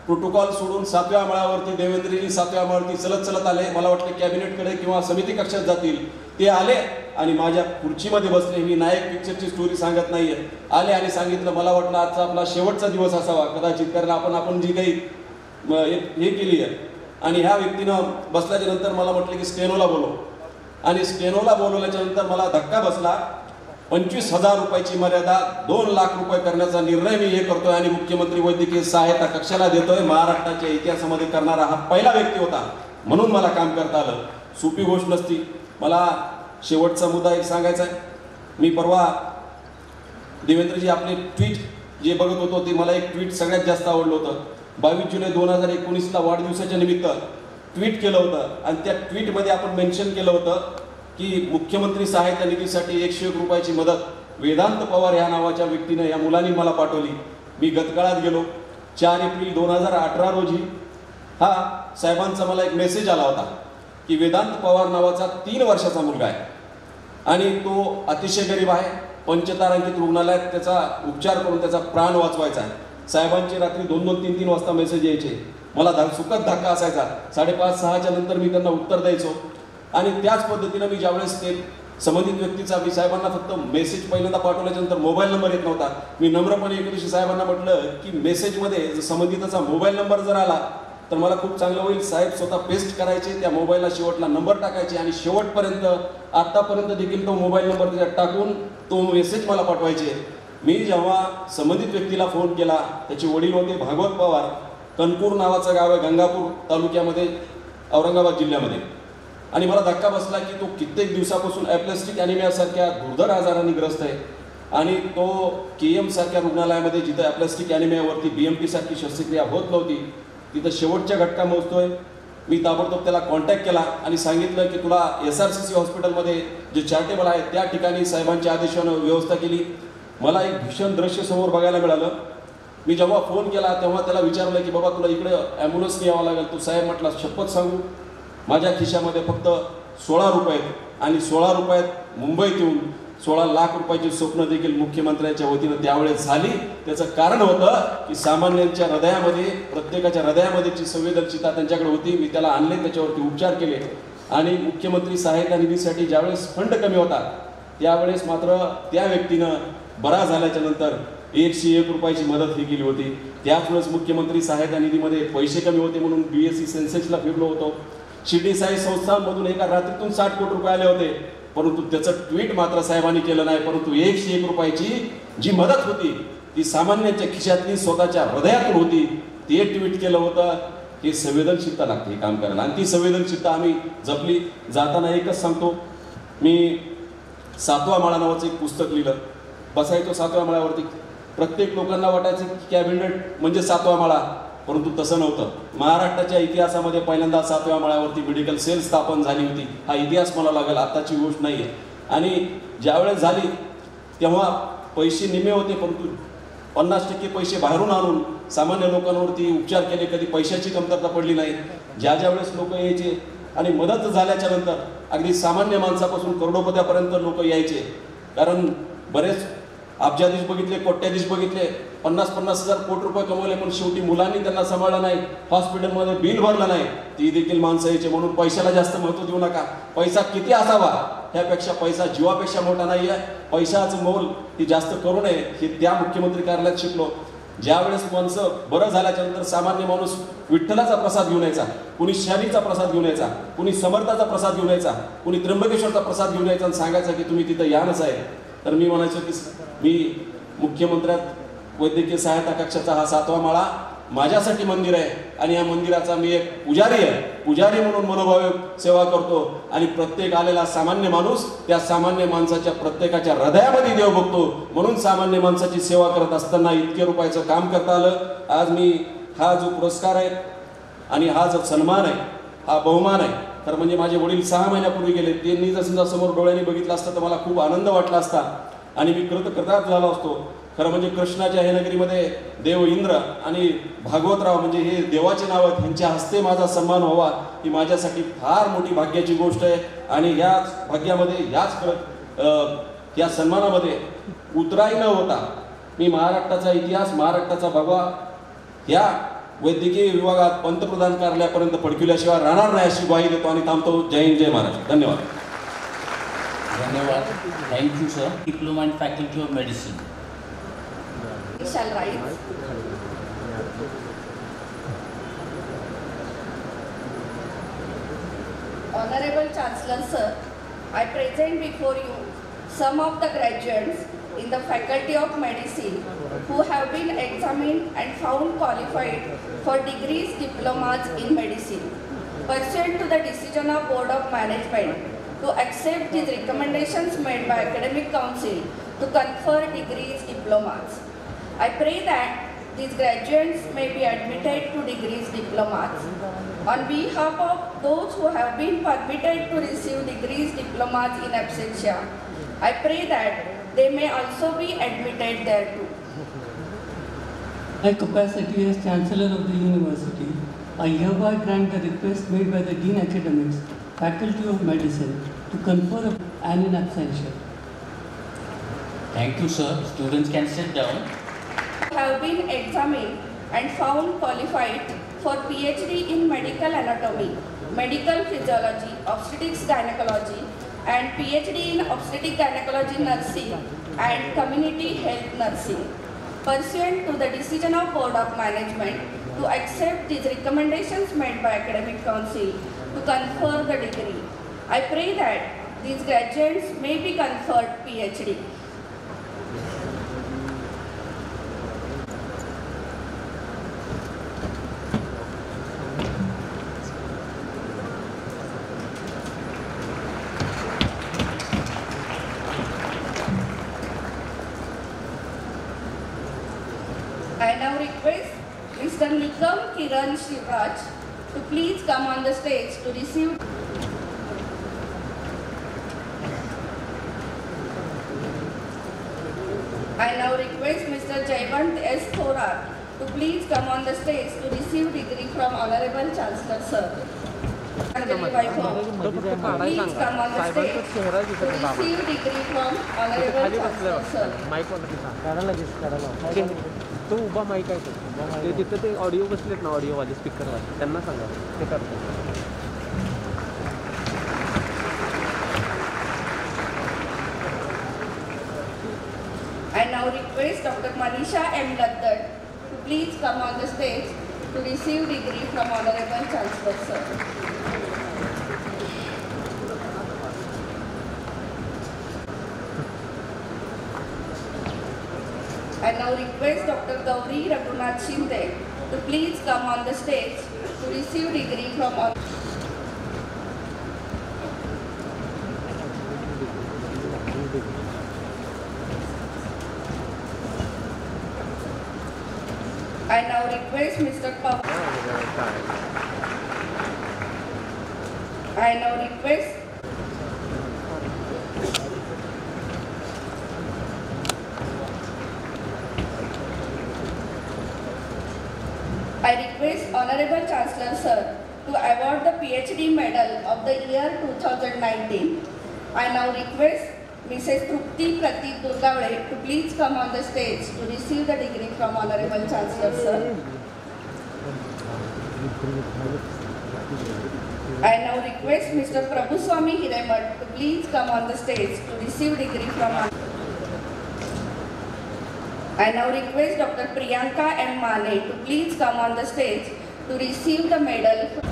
प्रोटोकॉल सोडून 7व्या माळ्यावरती देवेंद्रजी 7व्या माळ्यावरती चलत चलत आले. मला वाटलं कॅबिनेटकडे किंवा समिती कक्षात जातील. ते आले आणि माझ्या खुर्चीमध्ये बसले. मी नायक पिक्चरची स्टोरी सांगत नाहीये. आले आणि सांगितलं मला वाटलं आजचा आपला शेवटचा दिवस असावा कदाचित, कारण आपण जी काही हे केली आहे. आणि ह्या व्यक्तीनं बसल्याच्या नंतर मला म्हटलं की स्टेनोला बोलव. आणि स्टेनोला बोलवल्याच्या नंतर मला धक्का बसला. 25,000 रुपयाची मर्यादा 2 लाख रुपये करण्याचा निर्णय मी हे करतोय आणि मुख्यमंत्री वैद्यकीय सहायता कक्षाला देतोय. महाराष्ट्राच्या इतिहासामध्ये करणारा हा पहिला व्यक्ती होता, म्हणून मला काम करता आलं. सोपी गोष्ट नसती. मला शेवटचा मुद्दा एक सांगायचा आहे. मी परवा देवेंद्रजी आपले ट्विट जे बघत होतो ते मला एक ट्विट सगळ्यात जास्त आवडलं होतं. 22 जुलै 2019ला वाढदिवसाच्या निमित्त ट्विट केलं होतं आणि त्या ट्विटमध्ये आपण मेन्शन केलं होतं की मुख्यमंत्री सहायता निधीसाठी 101 रुपयाची मदत वेदांत पवार या नावाच्या व्यक्तीनं या मुलांनी मला पाठवली. मी गतकाळात गेलो. 4 एप्रिल 2018 रोजी हा साहेबांचा मला एक मेसेज आला होता की वेदांत पवार नावाचा 3 वर्षाचा मुलगा आहे आणि तो अतिशय गरीब आहे. पंचतारांकित रुग्णालयात त्याचा उपचार करून त्याचा प्राण वाचवायचा आहे. साहेबांचे रात्री 2-2, 3-3 वाजता मेसेज यायचे. मला सुखद धक्का असायचा. 5:30-6च्या नंतर मी त्यांना उत्तर द्यायचो. आणि त्याच पद्धतीनं मी ज्यावेळेस ते संबंधित व्यक्तीचा मी साहेबांना फक्त मेसेज पहिल्यांदा पाठवल्याच्या नंतर मोबाईल नंबर येत नव्हता. मी नम्रपणे एके दिवशी साहेबांना म्हटलं की मेसेजमध्ये जर संबंधिताचा मोबाईल नंबर जर आला तर मला खूप चांगलं होईल. साहेब स्वतः पेस्ट करायचे, त्या मोबाईलला शेवटला नंबर टाकायचे आणि शेवटपर्यंत आत्तापर्यंत देखील तो मोबाईल नंबर त्याच्यात टाकून तो मेसेज मला पाठवायचे. मी जेव्हा संबंधित व्यक्तीला फोन केला, त्याचे वडील होते भागवत पवार. कणकूर नावाचं गाव आहे गंगापूर तालुक्यामध्ये औरंगाबाद जिल्ह्यामध्ये. आणि मला धक्का बसला की तो कित्येक दिवसापासून ॲप्लेस्टिक ॲनिमियासारख्या दुर्धर आजारांनी ग्रस्त आहे आणि तो KM सारख्या रुग्णालयामध्ये जिथं ॲप्लेस्टिक ॲनिमियावरती BMT सारखी शस्त्रक्रिया होत नव्हती तिथं शेवटच्या घटका मोजतोय. मी ताबडतोब त्याला कॉन्टॅक्ट केला आणि सांगितलं की तुला SRCC हॉस्पिटलमध्ये जे चॅरिटेबल आहे त्या ठिकाणी साहेबांच्या आदेशानं व्यवस्था केली. मला एक भीषण दृश्य समोर बघायला मिळालं. मी जेव्हा फोन केला तेव्हा त्याला विचारलं की बाबा तुला इकडे ॲम्ब्युलन्सने यावं लागेल. तो साहेब म्हटला शपथ सांगू माझ्या खिशामध्ये फक्त 16 रुपये आणि 16 रुपयात मुंबईत येऊन 16 लाख रुपयाची स्वप्न देखील मुख्यमंत्र्यांच्या वतीनं त्यावेळेस झाली. त्याचं कारण होतं की सामान्यांच्या हृदयामध्ये प्रत्येकाच्या हृदयामध्येची संवेदनशीलता त्यांच्याकडे होती. मी त्याला आणले, त्याच्यावरती उपचार केले आणि मुख्यमंत्री सहायता निधीसाठी ज्यावेळेस फंड कमी होता त्यावेळेस मात्र त्या व्यक्तीनं बरा झाल्याच्या नंतर 101 रुपयाची मदत ही केली होती. त्याच वेळेस मुख्यमंत्री सहायता निधीमध्ये पैसे कमी होते म्हणून BSc सेन्सेक्सला फिरलो होतो. शिर्डी साई संस्थांमधून एका रात्रीतून 60 कोटी रुपये आले होते, परंतु त्याचं ट्विट मात्र साहेबांनी केलं नाही. परंतु 101 रुपयाची जी मदत होती ती सामान्यांच्या खिशातली स्वतःच्या हृदयातून होती. ते ट्विट केलं होतं. हे संवेदनशीलता लागते हे काम करायला आणि ती संवेदनशीलता आम्ही जपली. जाताना एकच सांगतो, मी 7वा माळा नावाचं एक पुस्तक लिहिलं. बसायचो 7व्या माळ्यावरती. प्रत्येक लोकांना वाटायचं की कॅबिनेट म्हणजे 7वा माळा, परंतु तसं नव्हतं. महाराष्ट्राच्या इतिहासामध्ये पहिल्यांदा 7व्या माळ्यावरती मेडिकल सेल स्थापन झाली होती. हा इतिहास मला लागेल, आत्ताची गोष्ट नाही आहे. आणि ज्यावेळेस झाली तेव्हा पैसे निमे होते, परंतु 50% पैसे बाहेरून आणून सामान्य लोकांवरती उपचार केले. कधी पैशाची कमतरता पडली नाही. ज्या वेळेस लोक यायचे आणि मदत झाल्याच्या नंतर अगदी सामान्य माणसापासून करोडोपत्यापर्यंत लोक यायचे. कारण बरेच अब्जाधीश बघितले, कोट्याधीश बघितले, 50,000 कोटी रुपये कमवले, पण शेवटी मुलांनी त्यांना सांभाळलं नाही, हॉस्पिटलमध्ये बिल भरलं नाही. ती देखील माणसं यायचे. म्हणून पैशाला जास्त महत्त्व देऊ नका. पैसा किती असावा ह्यापेक्षा पैसा जीवापेक्षा मोठा नाही आहे. पैशाचं मोल ती जास्त करू नये हे त्या मुख्यमंत्री कार्यालयात शिकलो. ज्यावेळेस माणसं बरं झाल्याच्या नंतर सामान्य माणूस विठ्ठलाचा प्रसाद घेऊन यायचा, कुणी शनीचा प्रसाद घेऊन यायचा, कुणी समर्थाचा प्रसाद घेऊन यायचा, कुणी त्र्यंबकेश्वरचा प्रसाद घेऊन यायचा आणि सांगायचा की तुम्ही तिथं यानच आहे. तर मी म्हणायचो की मी मुख्यमंत्र्यात वैद्यकीय सहायता कक्षाचा हा 7वा माळा माझ्यासाठी मंदिर आहे आणि या मंदिराचा मी एक पुजारी आहे. पुजारी म्हणून मनोभावे सेवा करतो आणि प्रत्येक आलेला सामान्य माणूस त्या सामान्य माणसाच्या प्रत्येकाच्या हृदयामध्ये देव बघतो. म्हणून सामान्य माणसाची सेवा करत असताना इतके रुपयाचं काम करता आलं. आज मी हा जो पुरस्कार आहे आणि हा जो सन्मान आहे, हा बहुमान आहे, तर म्हणजे माझे वडील 6 महिन्यापूर्वी गेले. त्यांनी जर समजा समोर डोळ्यांनी बघितलं असतं तर मला खूप आनंद वाटला असता आणि मी कृतज्ञ झालो असतो. खरं म्हणजे कृष्णाच्या हे नगरीमध्ये देव इंद्र आणि भागवतराव म्हणजे हे देवाचे नाव आहेत, ह्यांच्या हस्ते माझा सन्मान व्हावा ही माझ्यासाठी फार मोठी भाग्याची गोष्ट आहे. आणि याच भाग्यामध्ये या सन्मानामध्ये उतराई न होता मी महाराष्ट्राचा इतिहास, महाराष्ट्राचा भगवा या वैद्यकीय विभागात पंतप्रधान कार्यालयापर्यंत पडकिवल्याशिवाय राहणार नाही अशी ग्वाही देतो आणि थांबतो. जय हिंद, जय महाराष्ट्र. धन्यवाद. धन्यवाद. Thank you sir. Diploma in faculty of medicine. Shall rise. Honorable Chancellor Sir, I present before you some of the graduates in the Faculty of Medicine who have been examined and found qualified for degrees, diplomas in medicine. Pursuant to the decision of Board of Management to accept these recommendations made by Academic Council to confer degrees, diplomas. I pray that these graduates may be admitted to degrees, diplomas. On behalf of those who have been permitted to receive degrees, diplomas in absentia, I pray that they may also be admitted thereto. My capacity as Chancellor of the University, I hereby grant the request made by the Dean Academics, Faculty of Medicine, to confer an in absentia. Thank you, sir. Students can sit down. Have been examined and found qualified for PhD in medical anatomy, medical physiology, obstetrics gynecology, and PhD in obstetric gynecology nursing and community health nursing. Pursuant to the decision of Board of Management to accept these recommendations made by Academic Council to confer the degree, I pray that these graduates may be conferred PhD. I now request Mr. Nikam Kiran Shivraj to please come on the stage to receive. I now request Mr. Jaywant S. Thorat to please come on the stage to receive degree from Honorable Chancellor Sir. Please come on the stage to receive degree from Honorable Chancellor Sir. तो उभा mike आहे तो तिथं ते audio बसलेत ना, ऑडिओवाले स्पीकरवाले, त्यांना सांगा ते करतात. I now request Dr. Manisha M. Laddat to please come on the stage to receive degree from Honorable Chancellor Sir. I now request Dr. Gauri Raghunath Shinde to please come on the stage to receive degree from I now request Mr. I now request Honorable Chancellor Sir to award the PhD Medal of the Year 2019. I now request Mrs. Trupti Pratik Durgavade to please come on the stage to receive the degree from Honorable Chancellor, sir. I now request Mr. Prabhuswamy Hiremat to please come on the stage to receive degree from. I now request Dr. Priyanka M. Mane to please come on the stage to receive the medal.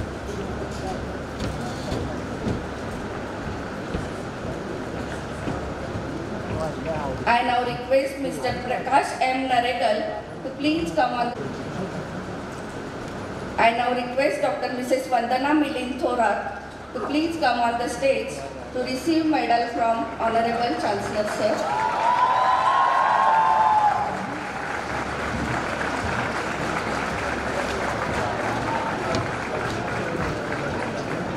I now request Mr. Prakash M. Naregal to please come on. I now request Dr. Mrs. Vandana Milind Thorat to please come on the stage to receive medal from Honorable Chancellor, sir.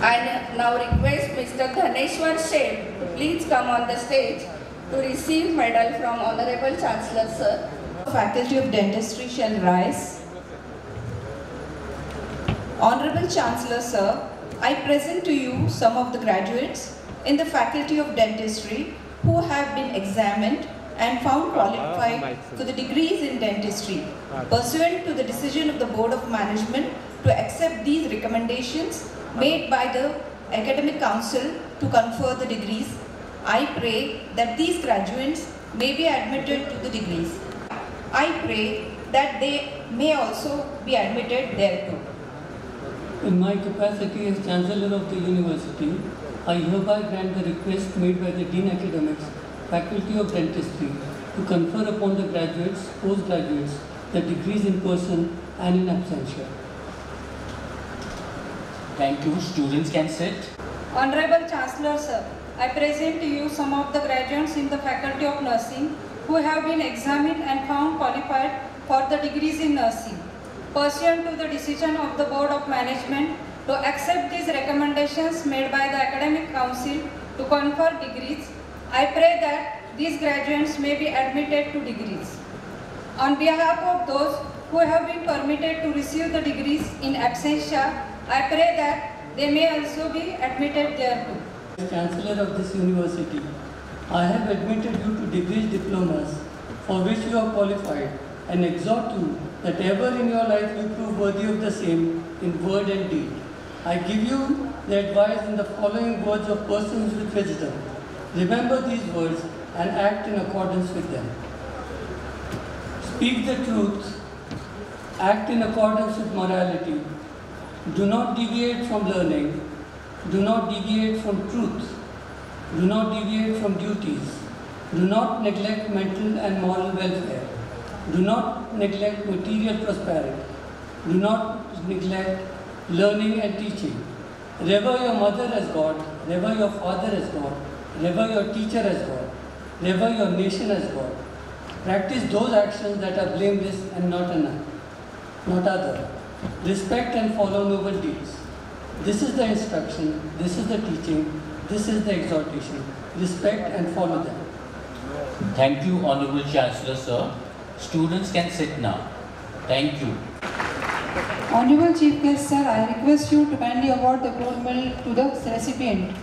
I now request Mr. Dhaneshwar Sheth to please come on the stage to receive medal from Honorable Chancellor, sir. Faculty of Dentistry shall rise. Honorable Chancellor, sir, I present to you some of the graduates in the Faculty of Dentistry who have been examined and found qualified for the degrees in dentistry, pursuant to the decision of the Board of Management to accept these recommendations made by the Academic Council to confer the degrees. I pray that these graduates may be admitted to the degrees. I pray that they may also be admitted thereto. In my capacity as Chancellor of the University, I hereby grant the request made by the Dean Academics, Faculty of Dentistry, to confer upon the graduates, postgraduates, the degrees in person and in absentia. Thank you. Students can sit. Honorable Chancellor, sir, I present to you some of the graduates in the Faculty of Nursing who have been examined and found qualified for the degrees in nursing. Pursuant to the decision of the Board of Management to accept these recommendations made by the Academic Council to confer degrees, I pray that these graduates may be admitted to degrees. On behalf of those who have been permitted to receive the degrees in absentia, I pray that they may also be admitted thereto. As Chancellor of this university, I have admitted you to degrees diplomas for which you are qualified and exhort you that ever in your life you prove worthy of the same in word and deed. I give you the advice in the following words of persons with wisdom. Remember these words and act in accordance with them. Speak the truth, act in accordance with morality, do not deviate from learning, do not deviate from truth, do not deviate from duties, do not neglect mental and moral welfare, do not neglect material prosperity, do not neglect learning and teaching. Revere your mother as God, revere your father as God, revere your teacher as God, revere your nation as God. Practice those actions that are blameless and not other. Respect and follow noble deeds. This is the instruction, this is the teaching, this is the exhortation. Respect and follow them. Thank you, Honorable Chancellor, sir. Students can sit now. Thank you. Honorable Chief Guest, sir, I request you to kindly award the gold medal to the recipient.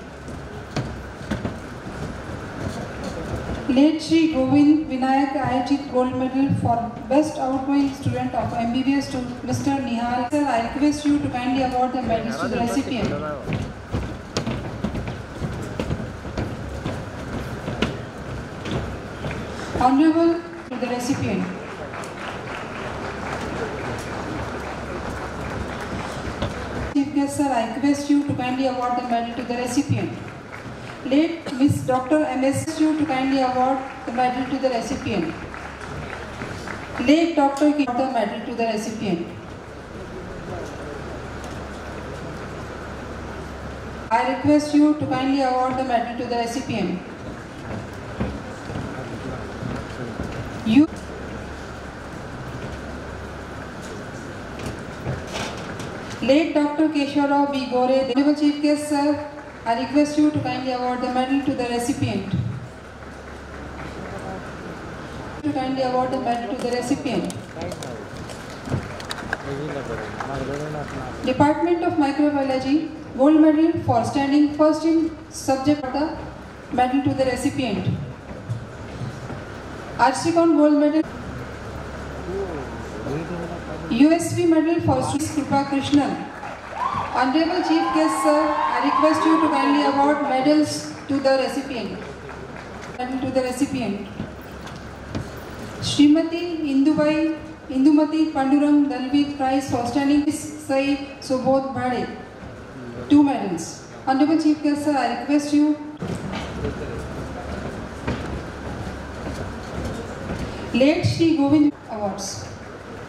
Late Shri Govind Vinayak Ayajit Gold Medal for Best Outgoing Student of MBBS to Mr. Nihal. Sir, I request you to kindly award the medals to the recipient. Honorable to the recipient. Chief Guest, sir, I request you to kindly award the medal to the recipient. Late Miss Dr. M.S. you to kindly award the medal to the recipient. Late Dr. Ki the medal to the recipient. I request you to kindly award the medal to the recipient. You. Late Dr. Keshwarao B. Gore, the Honorable Chief Guest, sir, I request you to kindly award the medal to the recipient. To kindly award the medal to the recipient. Department of Microbiology, Gold Medal for standing first in subject matter, medal to the recipient. Archicon Gold Medal. USV Medal for Krupa Krishnan. Honorable Chief Guest Sir, I request you to kindly award medals to the recipient. Medal to the recipient. Srimati Indumati Pandurang Dalvi Prize for standing Sai Subodh Bhade. 2 medals. Honorable Chief Guest Sir, I request you. Late Shri Govind Awards.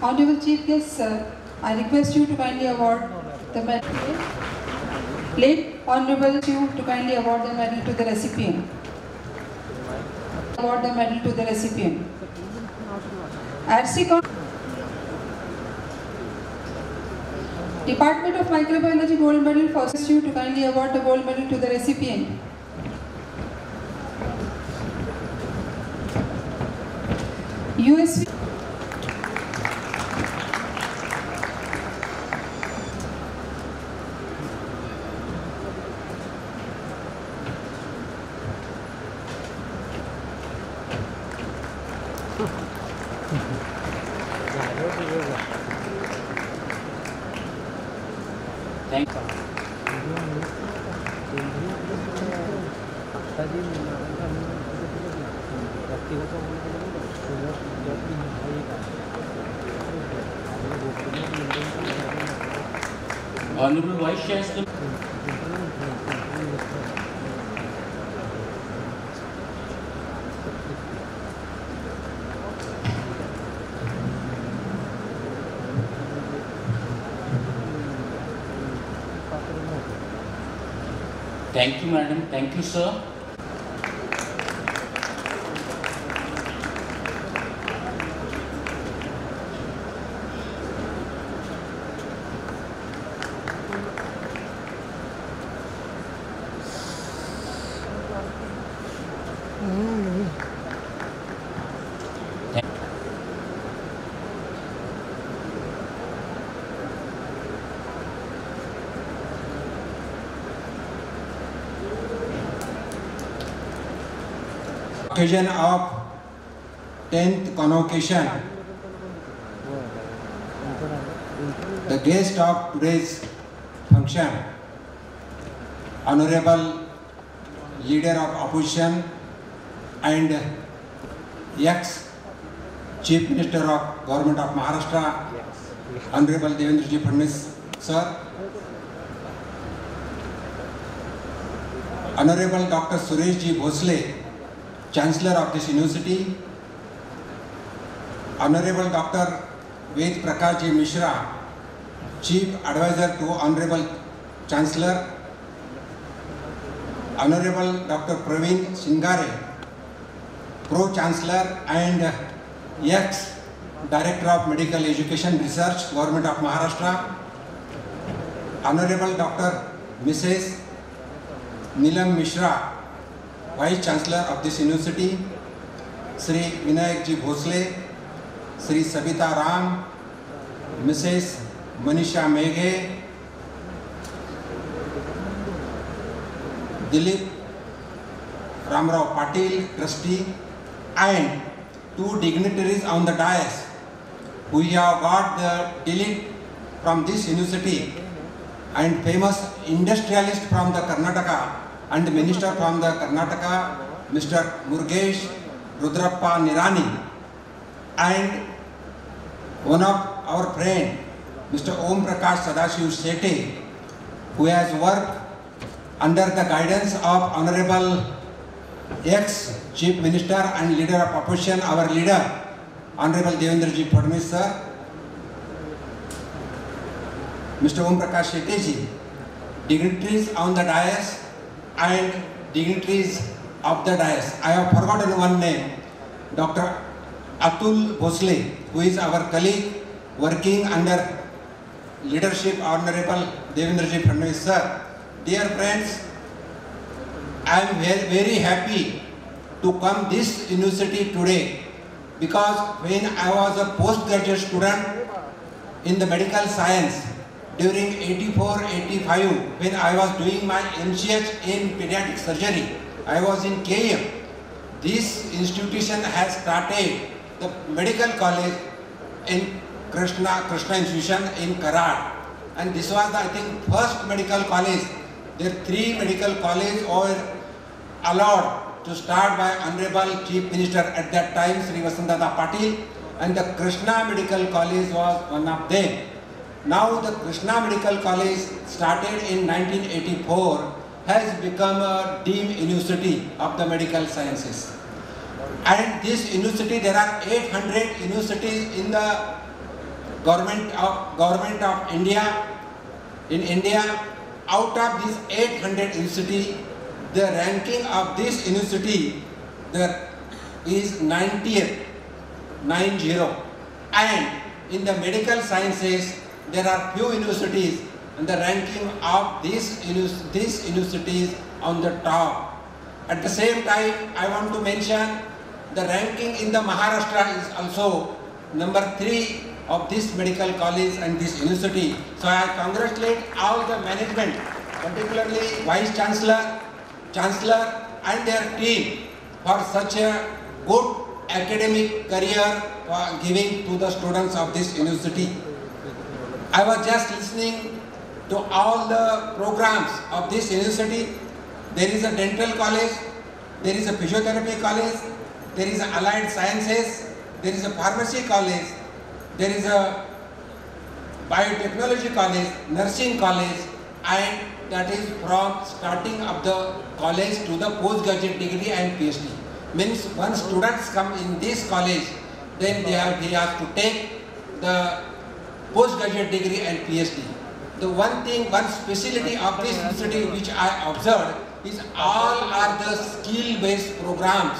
Honorable Chief Guest Sir, I request you to kindly award the medal. Late Honorable you to kindly award the medal to the recipient. Award the medal to the recipient. Archicon Department of Microbiology Gold Medal for you to kindly award the gold medal to the recipient. USV Thank you. Honorable Vice Chancellor. Thank you, madam. Thank you, sir. Occasion of 10th convocation, the guest of today's function, Honorable Leader of Opposition and ex-Chief Minister of Government of Maharashtra, Honorable Devendra Fadnavis, sir. Honorable Dr. Suresh G. Bhosle, Chancellor of this University, Honorable Dr. Ved Prakash Ji Mishra, Chief Advisor to Honorable Chancellor, Honorable Dr. Praveen Singare, Pro-Chancellor and ex-Director of Medical Education Research, Government of Maharashtra, Honorable Dr. Mrs. Neelam Mishra, Vice Chancellor of this University, Sri Vinayak Ji Bhosle, Sri Sabita Ram, Mrs. Manisha Meghe, Dilip Ramrao Patil, Trustee, and 2 dignitaries on the dais who have got the elite from this university and famous industrialist from the Karnataka and the Minister from the Karnataka, Mr. Murugesh Rudrappa Nirani, and one of our friend, Mr. Om Prakash Sadashiv Shetty, who has worked under the guidance of Honorable ex-Chief Minister and Leader of Opposition, our leader, Honorable Devendra Fadnavis sir, Mr. Om Prakash Shetty ji, dignitaries on the dais and dignitaries of the dais. I have forgotten one name, Dr. Atul Bhosle, who is our colleague working under leadership of Honorable Devendra Fadnavis sir. Dear friends, I am very happy to come this university today because when I was a postgraduate student, in the medical science during 84-85 when I was doing my MCH in pediatric surgery. I was in KM. This institution has started the medical college in Krishna Institution in Karad. And this was the, I think, first medical college. There 3 medical colleges were allowed to start by Honorable Chief Minister at that time, Sri Vasantdada Patil, and the Krishna Medical College was one of them. Now the Krishna Medical College, started in 1984, has become a deemed university of the medical sciences. And this university, there are 800 universities in the government of India. In India, out of these 800 universities, the ranking of this university there is 90th, 90. And in the medical sciences, there are few universities, and the ranking of this universities on the top. At the same time, I want to mention the ranking in the Maharashtra is also number 3 of this medical college and this university. So I congratulate all the management, particularly Vice Chancellor, Chancellor and their team for such a good academic career giving to the students of this university. I was just listening to all the programs of this university. There is a dental college, there is a physiotherapy college, there is a allied sciences, there is a pharmacy college, there is a biotechnology college, nursing college, and that is from starting of the college to the postgraduate degree and PhD. Means once students come in this college, then he has to take the postgraduate degree and PhD. The one specialty of this university which I observed is all are the skill-based programs.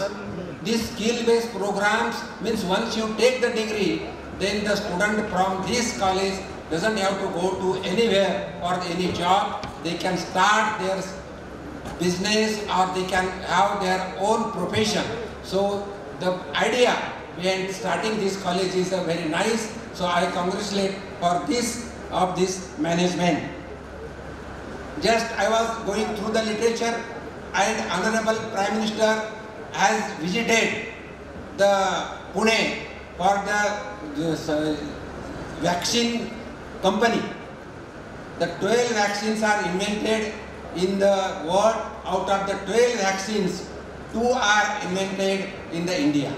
These skill-based programs means once you take the degree, then the student from this college doesn't have to go to anywhere or any job. They can start their business or they can have their own profession. So the idea behind starting this college is very nice. So I congratulate for this of this management. Just I was going through the literature, and Honorable Prime Minister has visited the Pune for the vaccine company. The 12 vaccines are invented in the world. Out of the 12 vaccines, 2 are invented in the India.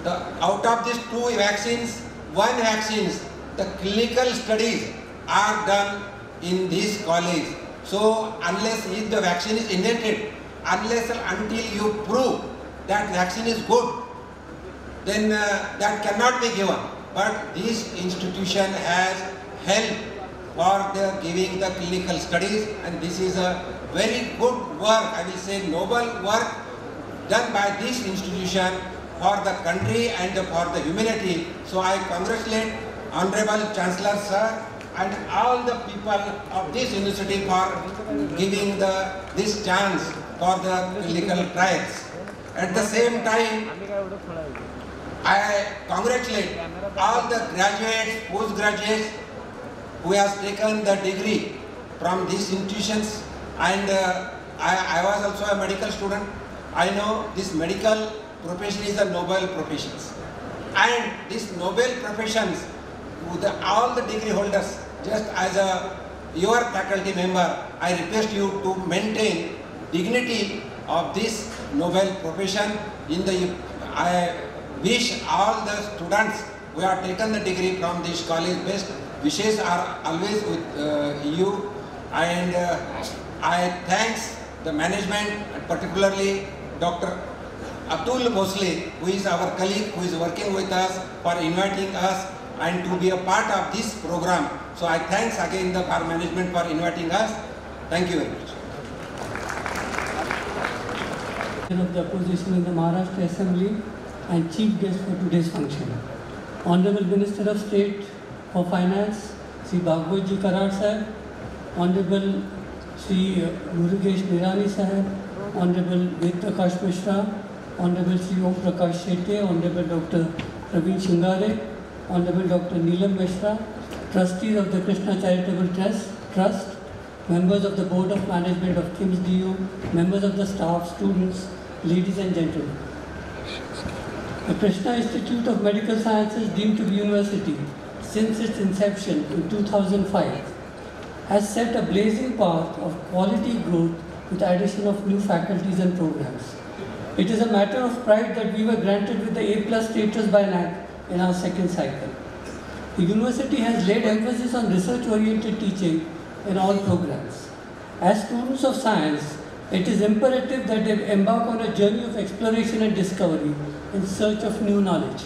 Out of these 2 vaccines, 1 vaccines, the clinical studies are done in this college. So unless if the vaccine is invented, unless until you prove that vaccine is good, then that cannot be given. But this institution has helped for the giving the clinical studies, and this is a very good work, I will say noble work done by this institution for the country and for the humanity. So I congratulate Honorable Chancellor Sir and all the people of this university for giving this chance for the clinical trials. At the same time, I congratulate all the graduates, postgraduates who has taken the degree from these institutions, and I was also a medical student. I know this medical profession is a noble profession, and these noble professions, all the degree holders, just as your faculty member, I request you to maintain dignity of this noble profession. I wish all the students who have taken the degree from this college, best wishes are always with you, and I thanks the management, particularly Dr. Atul Mosle, who is our colleague, who is working with us, for inviting us and to be a part of this program. So I thanks again the bar management for inviting us. Thank you very much. Of the opposition in the Maharashtra Assembly and chief guest for today's function, Honorable Minister of State for Finance, Sri Bhagwatji Karad Sahib, Honorable Sri Murugesh Nirani Sahib, Honorable Ved Prakash Mishra, Honorable Sri Om Prakash Shetye, Honorable Dr. Praveen Shingare, Honorable Dr. Neelam Mishra, Trustees of the Krishna Charitable Trust, members of the Board of Management of KIMS DU, members of the staff, students, ladies and gentlemen. The Krishna Institute of Medical Sciences, deemed to be university since its inception in 2005, has set a blazing path of quality growth with the addition of new faculties and programs. It is a matter of pride that we were granted with the A+ status by NAC in our second cycle. The university has laid emphasis on research-oriented teaching in all programs. As students of science, it is imperative that they embark on a journey of exploration and discovery in search of new knowledge.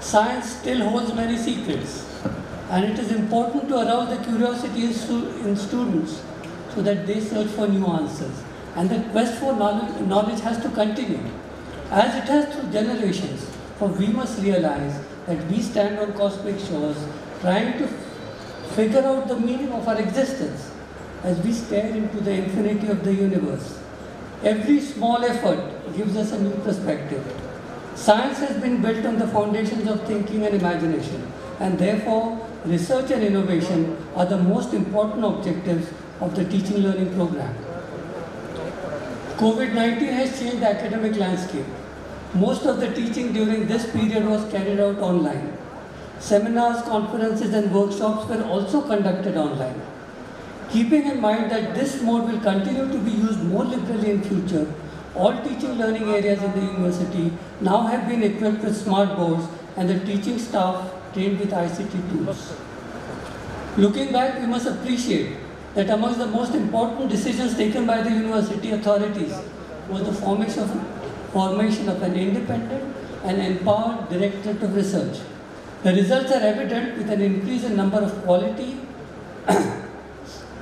Science still holds many secrets, and it is important to arouse the curiosity in students so that they search for new answers. And the quest for knowledge has to continue, as it has through generations, for we must realize that we stand on cosmic shores trying to figure out the meaning of our existence as we stare into the infinity of the universe. Every small effort gives us a new perspective. Science has been built on the foundations of thinking and imagination, and therefore research and innovation are the most important objectives of the teaching learning program. COVID-19 has changed the academic landscape. Most of the teaching during this period was carried out online. Seminars, conferences and workshops were also conducted online. Keeping in mind that this mode will continue to be used more liberally in future, all teaching learning areas in the university now have been equipped with smart boards and the teaching staff trained with ICT tools. Looking back, we must appreciate that amongst the most important decisions taken by the university authorities was the formation of an independent and empowered Directorate of Research. The results are evident with an increase in number of quality,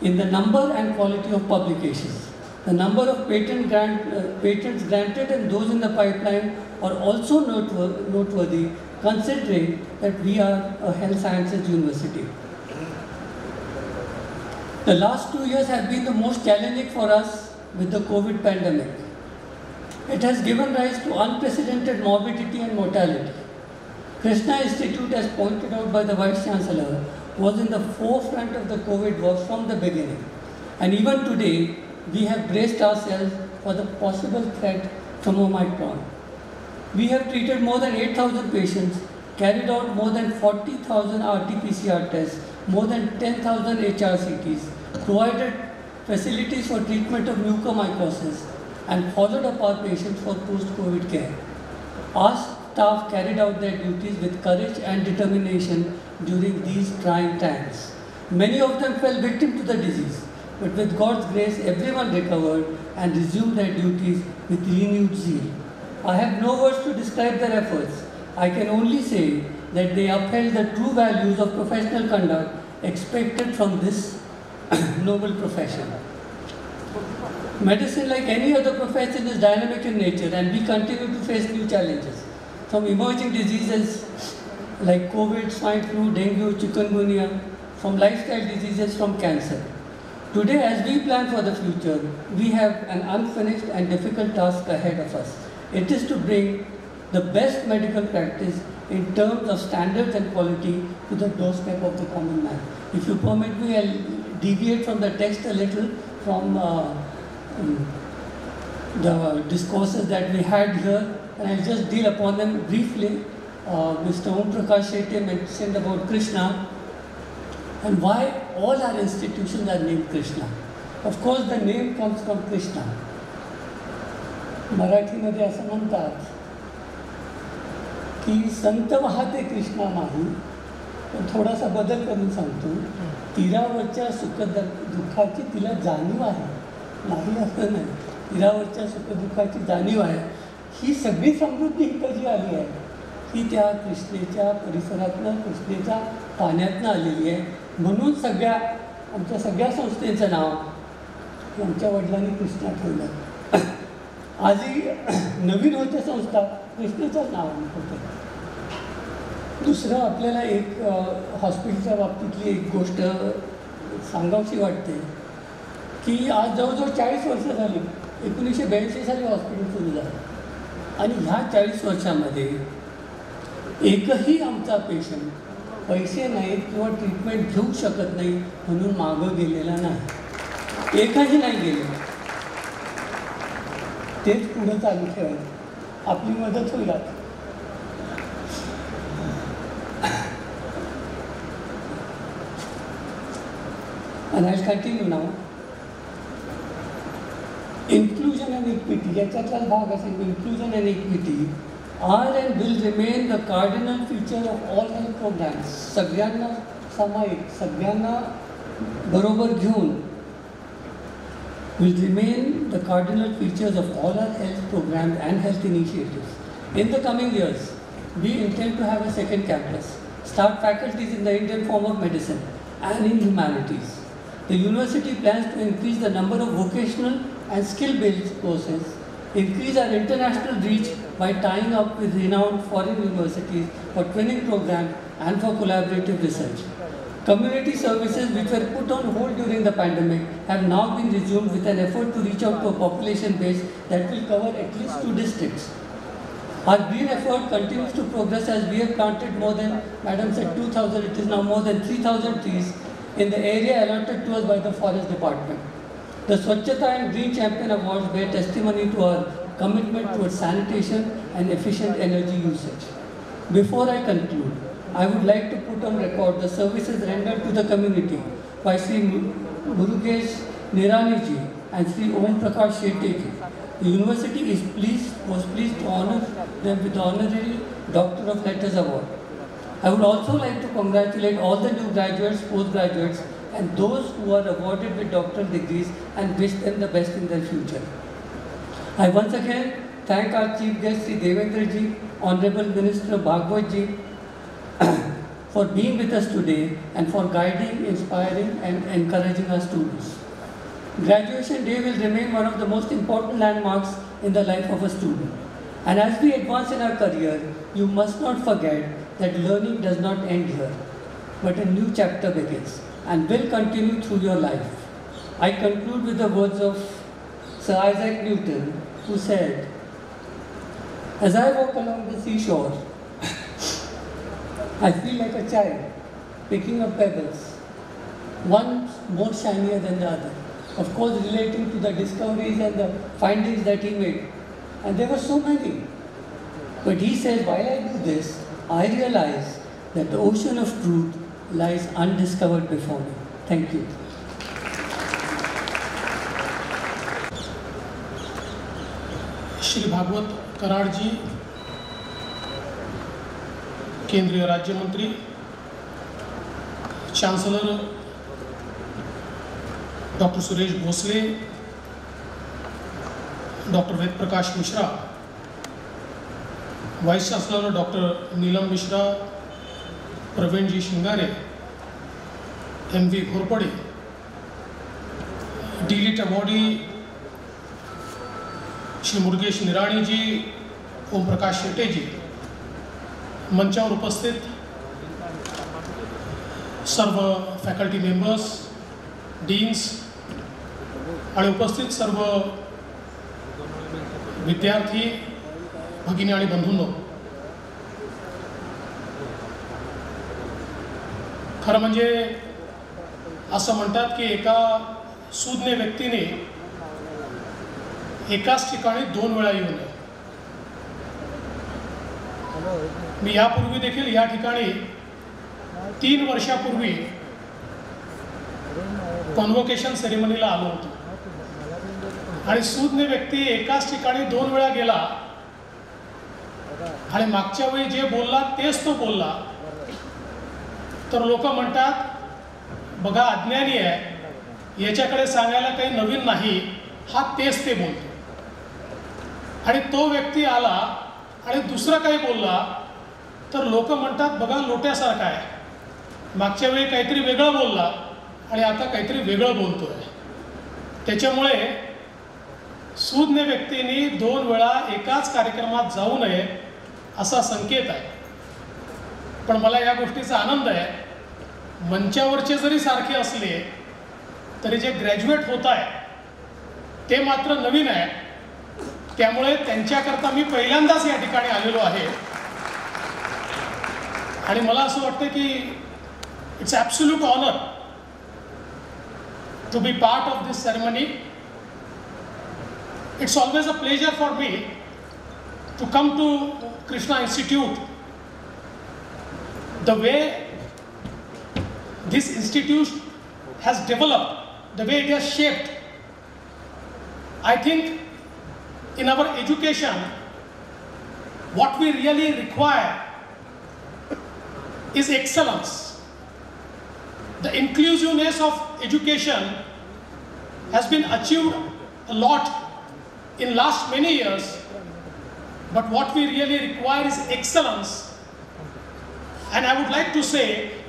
in the number and quality of publications. The number of patents granted and those in the pipeline are also noteworthy, considering that we are a health sciences university. The last 2 years have been the most challenging for us with the COVID pandemic. It has given rise to unprecedented morbidity and mortality. Krishna Institute, as pointed out by the Vice Chancellor, was in the forefront of the COVID wars from the beginning. And even today, we have braced ourselves for the possible threat from Omicron. We have treated more than 8,000 patients, carried out more than 40,000 RT-PCR tests, more than 10,000 HRCTs, provided facilities for treatment of mucormycosis, and followed up our patients for post-COVID care. Our staff carried out their duties with courage and determination during these trying times. Many of them fell victim to the disease, but with God's grace, everyone recovered and resumed their duties with renewed zeal. I have no words to describe their efforts. I can only say that they upheld the true values of professional conduct expected from this noble profession. Medicine, like any other profession, is dynamic in nature, and we continue to face new challenges. From emerging diseases like COVID, swine flu, dengue, chikungunya, from lifestyle diseases, from cancer. Today, as we plan for the future, we have an unfinished and difficult task ahead of us. It is to bring the best medical practice in terms of standards and quality to the doorstep of the common man. If you permit me, I'll deviate from the text a little from the discourses that we had here, and I'll just deal upon them briefly. Mr. Om Prakash Shetty mentioned about Krishna and why all our institutions are named Krishna. Of course, the name comes from Krishna. मराठीमध्ये असं म्हणतात की संत वाहते कृष्णा माही, पण थोडासा बदल करून सांगतो, तीरावरच्या सुखदुःखाची तिला जाणीव आहे, नाही असं नाही, तीरावरच्या सुखदुःखाची जाणीव आहे. ही सगळी समृद्धी इथं जी आली आहे ही त्या कृष्णेच्या परिसरातनं, कृष्णेच्या पाण्यातनं आलेली आहे. म्हणून आमच्या सगळ्या संस्थेचं नाव आमच्या वडिलांनी कृष्णा ठेवलं. आजही नवीन होत्या संस्था कृष्णेचं नाव होतं. दुसरं आपल्याला एक हॉस्पिटलच्या बाबतीतली एक गोष्ट सांगावीशी वाटते की आज जवळजवळ 40 वर्ष झाली. 1982 साली हॉस्पिटल सुरू झालं आणि ह्या 40 वर्षामध्ये एकही आमचा पेशंट पैसे नाहीत किंवा ट्रीटमेंट घेऊ शकत नाही म्हणून मागं गेलेला नाही, एकही नाही गेलेला. तेच पुढं चालू ठेवायचं, आपली मदत होईल. And I'll continue now. Inclusion and equity, याच्यातलाच भाग असेल. Inclusion and equity are and will remain the cardinal feature of all health programs. सगळ्यांना सामायिक, सगळ्यांना बरोबर घेऊन will remain the cardinal features of all our health programs and health initiatives. In the coming years, we intend to have a second campus, start faculties in the Indian form of medicine and in humanities. The university plans to increase the number of vocational and skill-based courses, increase our international reach by tying up with renowned foreign universities for training programs and for collaborative research. Community services which were put on hold during the pandemic have now been resumed with an effort to reach out to a population base that will cover at least 2 districts. Our green effort continues to progress as we have planted more than, Madam said 2,000, it is now more than 3,000 trees in the area allotted to us by the Forest Department. The Swachhata and Green Champion Awards bear testimony to our commitment towards sanitation and efficient energy usage. Before I conclude, I would like to put on record the services rendered to the community by Sri Murugesh Nirani ji and Sri Om Prakash Shetty ji. The university was pleased to honor them with the Honorary Doctor of Letters Award. I would also like to congratulate all the new graduates, postgraduates, and those who are awarded with doctoral degrees and wish them the best in their future. I once again thank our Chief Guest, Sri Devendra ji, Honorable Minister Bhagwat ji, for being with us today and for guiding, inspiring, and encouraging our students. Graduation day will remain one of the most important landmarks in the life of a student. And as we advance in our career, you must not forget that learning does not end here, but a new chapter begins and will continue through your life. I conclude with the words of Sir Isaac Newton, who said, "As I walk along the seashore, I feel like a child picking up pebbles, one more shinier than the other." Of course, relating to the discoveries and the findings that he made. And there were so many. But he says, while I do this, I realize that the ocean of truth lies undiscovered before me. Thank you. Shri Bhagwat Karad जी, केंद्रीय राज्य मंत्री, chancellor doctor Suresh Bhosale, doctor Ved Prakash Mishra, vice chancellor doctor Neelam Mishra, Pravin ji Shingare, MV Ghorpade, DLitt awardee Shri Murugesh Nirani ji, Om Prakash Shete ji, मंचावर उपस्थित सर्व faculty members, deans आणि उपस्थित सर्व विद्यार्थी भगिनी आणि बंधूंनो, खरं म्हणजे असं म्हणतात की एका सूज्ञ व्यक्तीने एकाच ठिकाणी 2 वेळा येऊ नये. मी यापूर्वी देखील या ठिकाणी 3 वर्षापूर्वी कॉन्व्होकेशन सेरेमनीला आलो होतो आणि सूज्ञ व्यक्ती एकाच ठिकाणी 2 वेळा गेला आणि मागच्या वेळी जे बोलला तेच तो बोलला तर लोक म्हणतात बघा अज्ञानी आहे, याच्याकडे सांगायला काही नवीन नाही, हा तेच ते बोलतो. आणि तो व्यक्ती आला आणि दुसरा काही बोलला तर लोक म्हणतात बघा लोट्यासारखा आहे, मागच्या वेळी काहीतरी वेगळं बोलला आणि आता काहीतरी वेगळं बोलतोय. त्याच्यामुळे सूज्ञ व्यक्तींनी 2 वेळा एकाच कार्यक्रमात जाऊ नये असा संकेत आहे. पण मला या गोष्टीचा आनंद आहे, मंचावरचे जरी सारखे असले तरी जे ग्रॅज्युएट होत आहे ते मात्र नवीन आहे. त्यामुळे त्यांच्याकरता मी पहिल्यांदाच या ठिकाणी आलेलो आहे आणि मला असं वाटतं की it's absolute honour to be part of this ceremony. It's always a pleasure for me to come to Krishna Institute. The way this institute has developed, the way it has shaped, I think in our education, what we really require is excellence. The inclusiveness of education has been achieved a lot in last many years, but what we really require is excellence. And I would like to say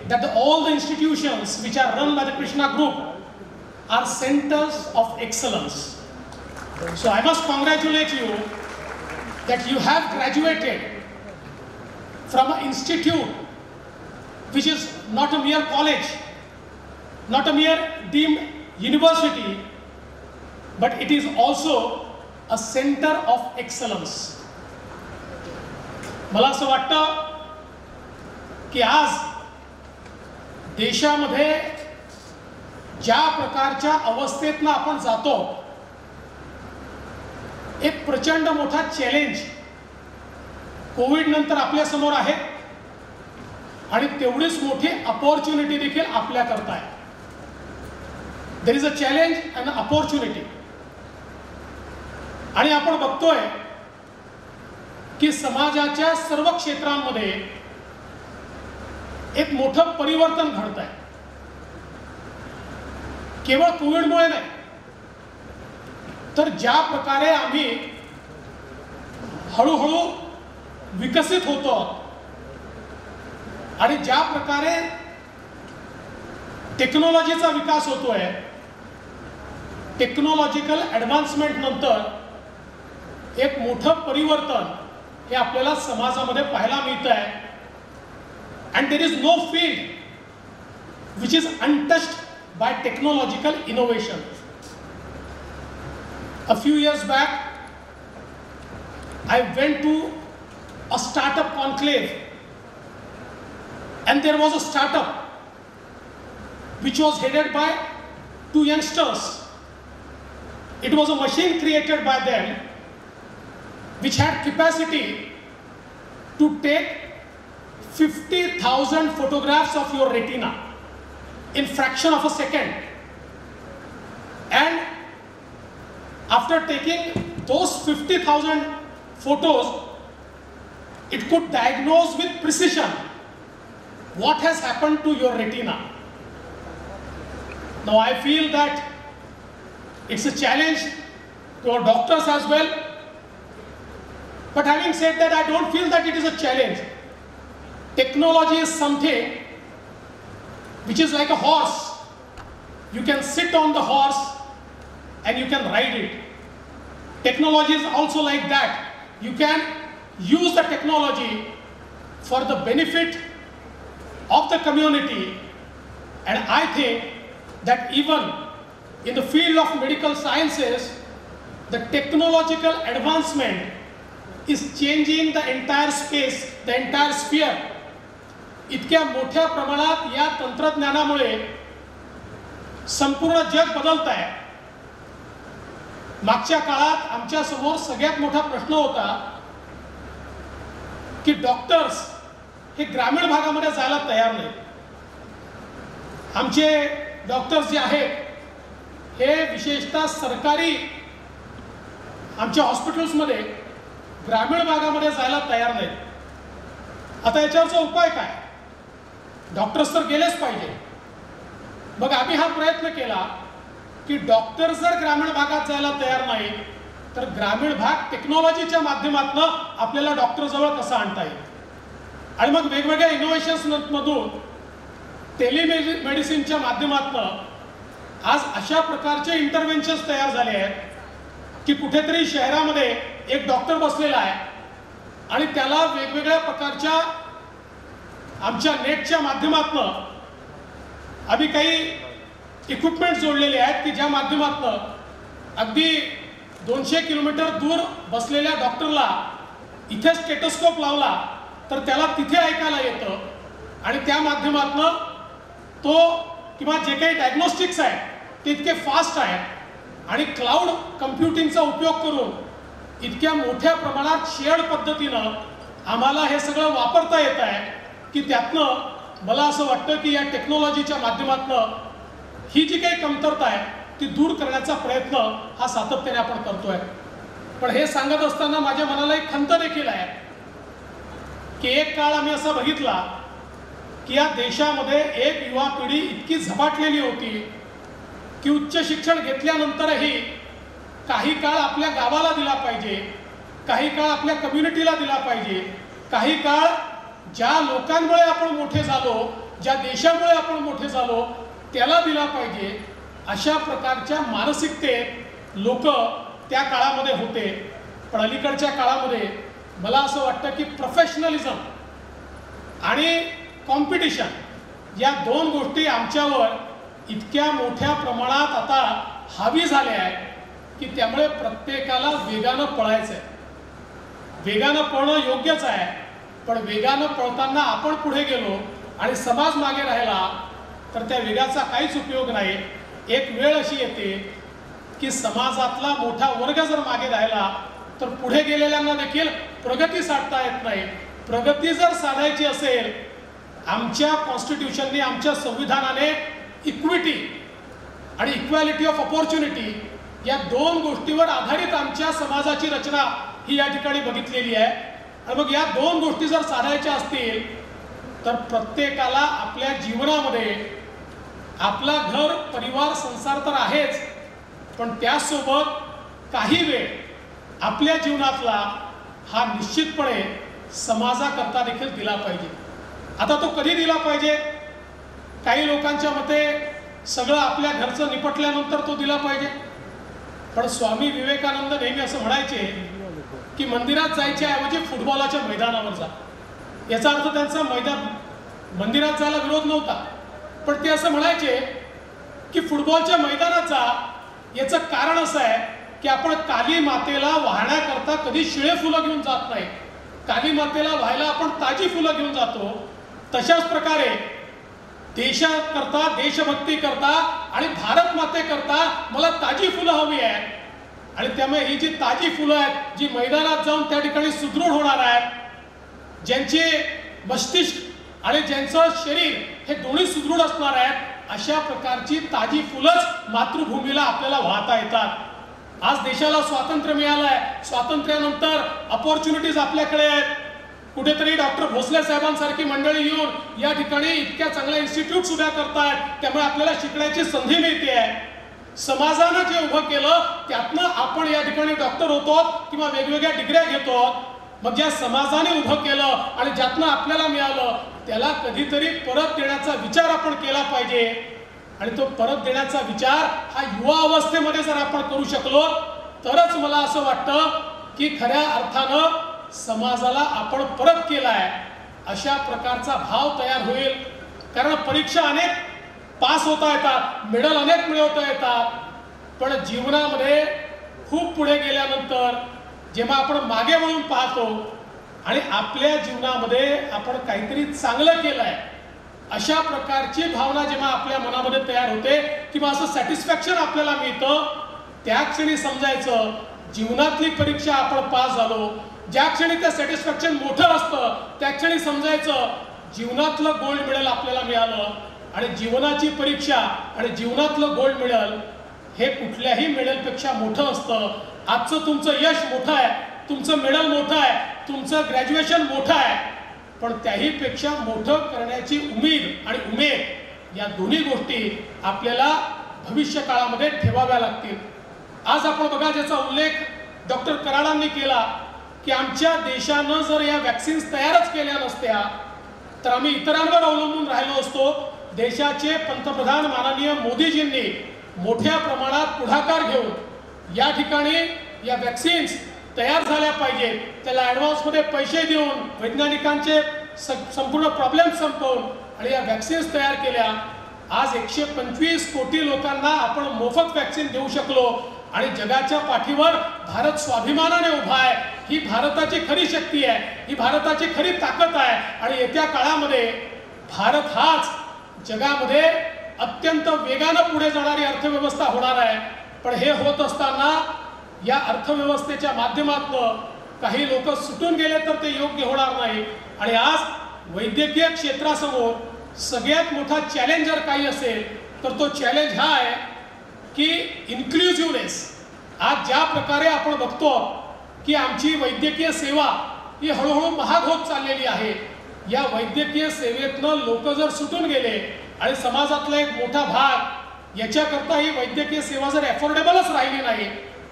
that all the institutions which are run by the Krishna Group are centers of excellence. So I must congratulate you that you have graduated from an institute which is not a mere college, not a mere deemed university, but it is also a center of excellence. मला असं वाटतं की आज देशामध्ये ज्या प्रकारच्या अवस्थेतनं आपण जातो, एक प्रचंड मोठा चॅलेंज कोविड नंतर आपल्या समोर आहे आणि तेवढीच मोठी अपॉर्च्युनिटी देखील आपल्याकरता आहे. There is a challenge and opportunity. आणि आपण बघतोय की समाजाच्या सर्व क्षेत्रांमध्ये एक मोठं परिवर्तन घडत आहे. केवळ कोविडमुळे नाही, तर ज्या प्रकारे आम्ही हळूहळू विकसित होतो आणि ज्या प्रकारे टेक्नॉलॉजीचा विकास होतोय, टेक्नॉलॉजिकल ॲडव्हान्समेंट नंतर एक मोठं परिवर्तन हे आपल्याला समाजामध्ये पाहायला मिळतं आहे. And there is no field which is untouched by technological innovation. A few years back, I went to a startup conclave, and there was a startup which was headed by two youngsters. It was a machine created by them which had capacity to take 50,000 photographs of your retina in fraction of a second. And after taking those 50,000 photos, it could diagnose with precision what has happened to your retina. Now I feel that it's a challenge to our doctors as well. But having said that, I don't feel that it is a challenge. Technology is something which is like a horse. You can sit on the horse and you can ride it. Technology is also like that. You can use the technology for the benefit of the community, and I think that even in the field of medical sciences, the technological advancement is changing the entire space, the entire sphere. इतक्या मोठ्या प्रमाणात या तंत्रज्ञानामुळे संपूर्ण जग बदलत आहे. मागच्या काळात आमच्या समोर सगळ्यात मोठा प्रश्न होता की डॉक्टर्स हे ग्रामीण भागामध्ये जायला तयार नाहीत. आमचे डॉक्टर्स जे आहेत हे विशेषतः सरकारी आमच्या हॉस्पिटल्समध्ये ग्रामीण भागामध्ये जायला तयार नाहीत. आता याच्यावरचा उपाय काय? डॉक्टर्स तर गेलेच पाहिजे. मग आम्ही हा प्रयत्न केला की डॉक्टर जर ग्रामीण भागात जायला तयार नाही तर ग्रामीण भाग टेक्नॉलॉजीच्या माध्यमातून आपल्याला डॉक्टर जवळ कसा आणता येईल. आणि मग वेगवेगळ्या इनोव्हेशन्स मधून टेलिमेडिसिनच्या माध्यमातून आज अशा प्रकारचे इंटरव्हेन्शन्स तयार झाले आहेत की कुठेतरी शहरामध्ये एक डॉक्टर बसलेला आहे आणि त्याला वेगवेगळ्या प्रकारच्या आमच्या नेटच्या माध्यमातून आम्ही काही इक्विपमेंट जोडलेले आहेत की ज्या माध्यमातून अगदी 200 किलोमीटर दूर बसलेल्या डॉक्टरला इथे स्टेटोस्कोप लावला तर त्याला तिथे ऐकायला येतं आणि त्या माध्यमातून तो किंवा जे काही डायग्नोस्टिक्स आहे ते इतके फास्ट आहेत आणि क्लाउड कम्प्युटिंगचा उपयोग करून इतक्या मोठ्या प्रमाणात शेअर्ड पद्धतीनं आम्हाला हे सगळं वापरता येत आहे की त्यातनं मला असं वाटतं की या टेक्नॉलॉजीच्या माध्यमातून ही जी काही कमतरता आहे ती दूर करण्याचा प्रयत्न हा सातत्याने आपण करतोय. पण हे सांगत असताना माझ्या मनाला एक खंत देखील आहे की एक काळ आम्ही असा बघितला की या देशामध्ये एक युवा पिढी इतकी झपाटलेली होती की उच्च शिक्षण घेतल्यानंतरही काही काळ आपल्या गावाला दिला पाहिजे, काही काळ आपल्या कम्युनिटीला दिला पाहिजे, काही काळ ज्या लोकांमुळे आपण मोठे झालो, ज्या देशामुळे आपण मोठे झालो त्याला दिला पाहिजे, अशा प्रकारच्या मानसिकतेत लोक त्या काळामध्ये होते. पण अलीकडच्या काळामध्ये मला असं वाटतं की प्रोफेशनलिझम आणि कॉम्पिटिशन या दोन गोष्टी आमच्यावर इतक्या मोठ्या प्रमाणात आता हावी झाल्या आहेत की त्यामुळे प्रत्येकाला वेगानं पळायचं आहे. वेगानं पळणं योग्यच आहे, पण वेगानं पळताना आपण पुढे गेलो आणि समाज मागे राहिला तर त्या वेगाचा काहीच उपयोग नाही. एक वेळ अशी येते की समाजातला मोठा वर्ग जर मागे राहिला तर पुढे गेलेल्यांना देखील प्रगती साधता येत नाही. प्रगती जर साधायची असेल, आमच्या कॉन्स्टिट्यूशनने, आमच्या संविधानाने इक्विटी आणि इक्वॅलिटी ऑफ अपॉर्च्युनिटी या दोन गोष्टीवर आधारित आमच्या समाजाची रचना ही या ठिकाणी बघितलेली आहे. आणि मग या दोन गोष्टी जर साधायच्या असतील तर प्रत्येकाला आपल्या जीवनामध्ये आपला घर, परिवार, संसार तर आहेच, पण त्यासोबत काही वेळ आपल्या जीवनातला हा निश्चितपणे समाजाकरता देखील दिला पाहिजे. आता तो कधी दिला पाहिजे? काही लोकांच्या मते सगळं आपल्या घरचं निपटल्यानंतर तो दिला पाहिजे. पण स्वामी विवेकानंद नेहमी असं म्हणायचे की मंदिरात जायच्या ऐवजी फुटबॉलाच्या मैदानावर जा. याचा अर्थ त्यांचा मंदिरात जायला विरोध नव्हता, पण ते असं म्हणायचे की फुटबॉलच्या मैदानात जा. याचं कारण असं आहे की आपण काली मातेला वाहण्याकरता कधी शिळे फुलं घेऊन जात नाही. काली मातेला व्हायला आपण ताजी फुलं घेऊन जातो. तशाच प्रकारे देशाकरता, देशभक्ती करता आणि भारत मातेकरता मला ताजी फुलं हवी आहेत. आणि त्यामुळे ही जी ताजी फुलं आहेत, जी मैदानात जाऊन त्या ठिकाणी सुदृढ होणार आहेत, ज्यांचे मस्तिष्क आणि ज्यांचं शरीर हे दोन्ही सुदृढ असणार आहेत, अशा प्रकारची ताजी फुलंच मातृभूमीला आपल्याला वाहता येतात. आज देशाला स्वातंत्र्य मिळालं आहे. स्वातंत्र्यानंतर अपॉर्च्युनिटीज आपल्याकडे आहेत. कुठेतरी डॉक्टर भोसले साहेबांसारखी मंडळी येऊन या ठिकाणी इतक्या चांगल्या इन्स्टिट्यूट उभ्या करतायत, त्यामुळे आपल्याला शिकण्याची संधी मिळते आहे. समाजानं जे उभं केलं त्यातनं आपण या ठिकाणी डॉक्टर होतो किंवा वेगवेगळ्या डिग्र्या घेतो. मग ज्या समाजाने उभं केलं आणि ज्यातनं आपल्याला मिळालं त्याला कधीतरी परत देण्याचा विचार आपण केला पाहिजे. आणि तो परत देण्याचा विचार हा युवा अवस्थेमध्ये जर आपण करू शकलो तरच मला असं वाटतं की खऱ्या अर्थानं समाजाला आपण परत केलाय अशा प्रकारचा भाव तयार होईल. कारण परीक्षा अनेक पास होता येतात, मेडल अनेक मिळवता येतात, पण जीवनामध्ये खूप पुढे गेल्यानंतर जेव्हा आपण मागे वळून पाहतो आणि आपल्या जीवनामध्ये आपण काहीतरी चांगलं केलंय अशा प्रकारची भावना जेव्हा आपल्या मनामध्ये तयार होते किंवा असं सॅटिस्फॅक्शन आपल्याला मिळतं, त्या क्षणी समजायचं जीवनातली परीक्षा आपण पास झालो. ज्या क्षणी ते सॅटिस्फॅक्शन मोठं असतं त्या क्षणी समजायचं जीवनातलं गोल्ड मेडल आपल्याला मिळालं. आणि जीवनाची परीक्षा आणि जीवनातलं गोल्ड मेडल हे कुठल्याही मेडलपेक्षा मोठं असतं. आजचं तुमचं यश मोठं आहे, तुमचं मेडल मोठं आहे, तुमचं ग्रॅज्युएशन मोठं आहे, पण त्याहीपेक्षा मोठं करण्याची उमेद आणि उमेद या दोन्ही गोष्टी आपल्याला भविष्य काळामध्ये ठेवाव्या लागतील. आज आपण बघा ज्याचा उल्लेख डॉक्टर कराडांनी केला की आमच्या देशानं जर या वॅक्सिन्स तयारच केल्या नसत्या तर आम्ही इतरांवर अवलंबून राहिलो असतो. देशाचे पंतप्रधान माननीय मोदीजींनी मोठ्या प्रमाणात पुढाकार घेऊन या ठिकाणी या वॅक्सिन्स तयार झाल्या पाहिजेत, त्याला ॲडव्हान्समध्ये पैसे देऊन वैज्ञानिकांचे संपूर्ण प्रॉब्लेम संपवून आणि या वॅक्सिन्स तयार केल्या. आज 125 कोटी लोकांना आपण मोफत वॅक्सिन देऊ शकलो आणि जगाच्या पाठीवर भारत स्वाभिमानाने उभा आहे. ही भारताची खरी शक्ती आहे, ही भारताची खरी ताकद आहे. आणि येत्या काळामध्ये भारत हाच जगामध्ये अत्यंत वेगानं पुढे जाणारी अर्थव्यवस्था होणार आहे. पण हे होत असताना या अर्थव्यवस्थेच्या माध्यमातून काही लोक सुटून गेले तर ते योग्य होणार नाही. आणि आज वैद्यकीय क्षेत्रासमोर सगळ्यात मोठा चॅलेंज जर काही असेल तर तो चॅलेंज हा आहे की इन्क्लुझिव्हनेस. आज ज्या प्रकारे आपण बघतो की आमची वैद्यकीय सेवा ही हळूहळू महाग होत चाललेली आहे. या वैद्यकीय सेवेतनं लोक जर सुटून गेले आणि समाजातला एक मोठा भाग याच्याकरता ही वैद्यकीय सेवा जर अफोर्डेबलच राहिली नाही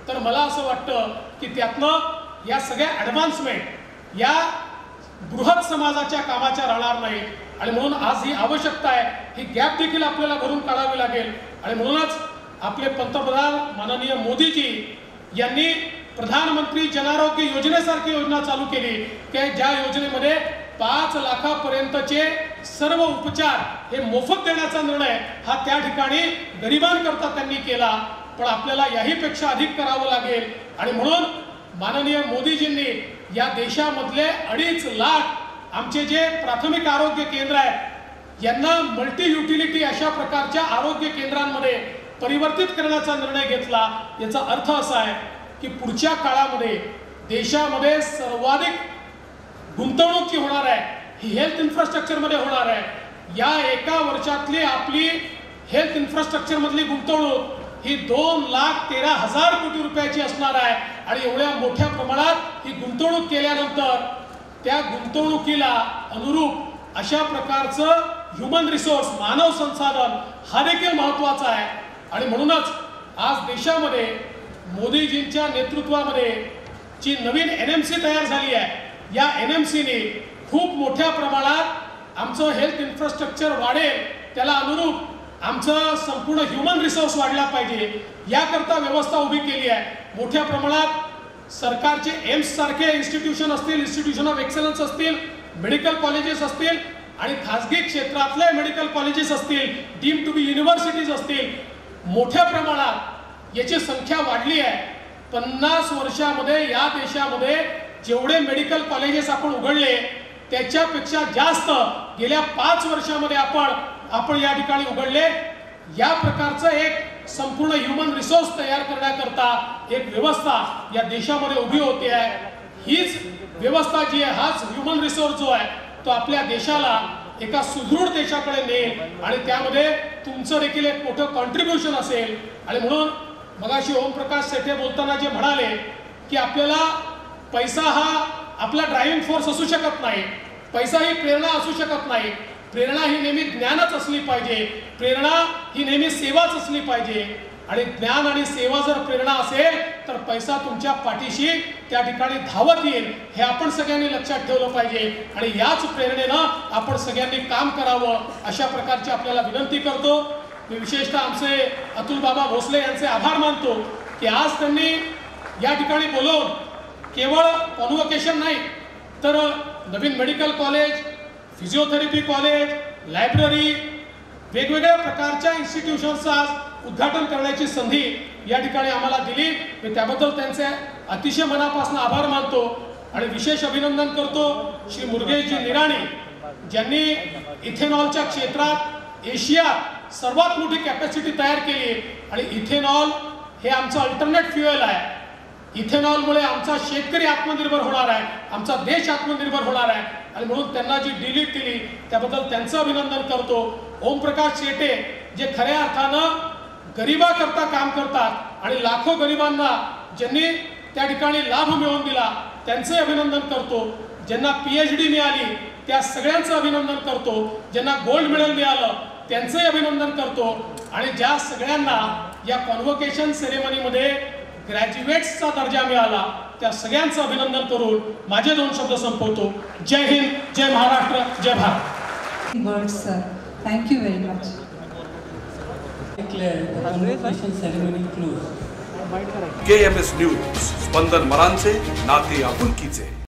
तर मला असं वाटतं की त्यातनं या सगळ्या ॲडव्हान्समेंट या बृहत समाजाच्या कामाच्या राहणार नाही. आणि म्हणून आज ही आवश्यकता आहे, ही गॅप देखील आपल्याला भरून काढावी लागेल. आणि म्हणूनच आपले पंतप्रधान माननीय मोदीजी यांनी प्रधानमंत्री जन आरोग्य योजनेसारखी योजना चालू केली की ज्या योजनेमध्ये 5 लाखापर्यंतचे सर्व उपचार हे मोफत देण्याचा निर्णय हा त्या ठिकाणी गरिबांकरता त्यांनी केला. पण आपल्याला याहीपेक्षा अधिक करावं लागेल. आणि म्हणून माननीय मोदीजींनी या देशामधले 2.5 लाख आमचे जे प्राथमिक आरोग्य केंद्र आहेत यांना मल्टी युटिलिटी अशा प्रकारच्या आरोग्य केंद्रांमध्ये परिवर्तित करण्याचा निर्णय घेतला. याचा अर्थ असा आहे की पुढच्या काळामध्ये देशामध्ये सर्वाधिक गुंतवणूक जी होणार आहे ही हेल्थ इन्फ्रास्ट्रक्चरमध्ये होणार आहे. या एका वर्षातली आपली हेल्थ इन्फ्रास्ट्रक्चरमधली गुंतवणूक ही 2,13,000 कोटी रुपयाची असणार आहे. आणि एवढ्या मोठ्या प्रमाणात ही गुंतवणूक केल्यानंतर त्या गुंतवणुकीला अनुरूप अशा प्रकारचं ह्युमन रिसोर्स मानव संसाधन हा देखील महत्त्वाचा आहे. आणि म्हणूनच आज देशामध्ये मोदीजींच्या नेतृत्वामध्ये जी नवीन NMC तयार झाली आहे या NMCने खूप मोठ्या प्रमाणात आमचं हेल्थ इन्फ्रास्ट्रक्चर वाढेल, त्याला अनुरूप आमचं संपूर्ण ह्युमन रिसोर्स वाढला पाहिजे याकरता व्यवस्था उभी केली आहे. मोठ्या प्रमाणात सरकारचे एम्स सारखे इन्स्टिट्यूशन असतील, इन्स्टिट्यूशन ऑफ एक्सलन्स असतील, मेडिकल कॉलेजेस असतील आणि खाजगी क्षेत्रातले मेडिकल कॉलेजेस असतील, डीम्ड टू बी युनिव्हर्सिटीज असतील, मोठ्या प्रमाणात याची संख्या वाढली आहे. 50 वर्षामध्ये या देशामध्ये जेवढे मेडिकल कॉलेजेस आपण उघडले त्याच्यापेक्षा जास्त गेल्या 5 वर्षामध्ये आपण या ठिकाणी उघडले. या प्रकारचं एक संपूर्ण ह्युमन रिसोर्स तयार करण्याकरता एक व्यवस्था या देशामध्ये उभी होते आहे. हीच व्यवस्था जी आहे, हाच ह्युमन रिसोर्स जो आहे तो आपल्या देशाला एका सुदृढ देशाकडे नेईल आणि त्यामध्ये तुमचं देखील एक मोठं कॉन्ट्रीब्युशन असेल. आणि म्हणून मगाशी ओमप्रकाश सेठे बोलताना जे म्हणाले की आपल्याला पैसा हा आपला ड्रायव्हिंग फोर्स असू शकत नाही, पैसा ही प्रेरणा असू शकत नाही. प्रेरणा ही नेहमी ज्ञानच असली पाहिजे, प्रेरणा ही नेहमी सेवाच असली पाहिजे. आणि ज्ञान आणि सेवा जर प्रेरणा असेल तर पैसा तुमच्या पाठीशी त्या ठिकाणी धावत येईल, हे आपण सगळ्यांनी लक्षात ठेवलं पाहिजे. आणि याच प्रेरणेनं आपण सगळ्यांनी काम करावं अशा प्रकारची आपल्याला विनंती करतो. मी विशेषतः आमचे अतुल बाबा भोसले यांचे आभार मानतो की आज त्यांनी या ठिकाणी बोलवून केवळ कॉन्व्होकेशन नाही तर नवीन medical college, physiotherapy college, library, वेगवेगळ्या प्रकारच्या इन्स्टिट्यूशनचं आज उद्घाटन करण्याची संधी या ठिकाणी आम्हाला दिली. मी त्याबद्दल त्यांचे अतिशय मनापासून आभार मानतो आणि विशेष अभिनंदन करतो श्री मुरुगेशजी निराणी ज्यांनी इथेनॉलच्या क्षेत्रात एशियात सर्वात मोठी कॅपॅसिटी तयार केली. आणि इथेनॉल हे आमचं अल्टरनेट फ्युएल आहे. इथेनॉलमुळे आमचा शेतकरी आत्मनिर्भर होणार आहे, आमचा देश आत्मनिर्भर होणार आहे. आणि म्हणून त्यांना जी डिलीट दिली त्याबद्दल त्यांचं अभिनंदन करतो. ओमप्रकाश सेठे जे खऱ्या अर्थानं गरिबाकरता काम करतात आणि लाखो गरिबांना ज्यांनी त्या ठिकाणी लाभ मिळवून दिला त्यांचे अभिनंदन करतो. ज्यांना PhD मिळाली त्या सगळ्यांचं अभिनंदन करतो. ज्यांना गोल्ड मेडल मिळालं त्यांचंही अभिनंदन करतो. आणि ज्या सगळ्यांना या कॉन्व्होकेशन सेरेमनीमध्ये ग्रॅज्युएट्सचा दर्जा मिळाला त्या सगळ्यांचं अभिनंदन करून माझे 2 शब्द संपवतो. जय हिंद, जय महाराष्ट्र, जय Bharat. Words, sir. Thank you very much. Declare the convocation ceremony closed. KMS news, Spandan मरांचे, नाते आपुलकीचे.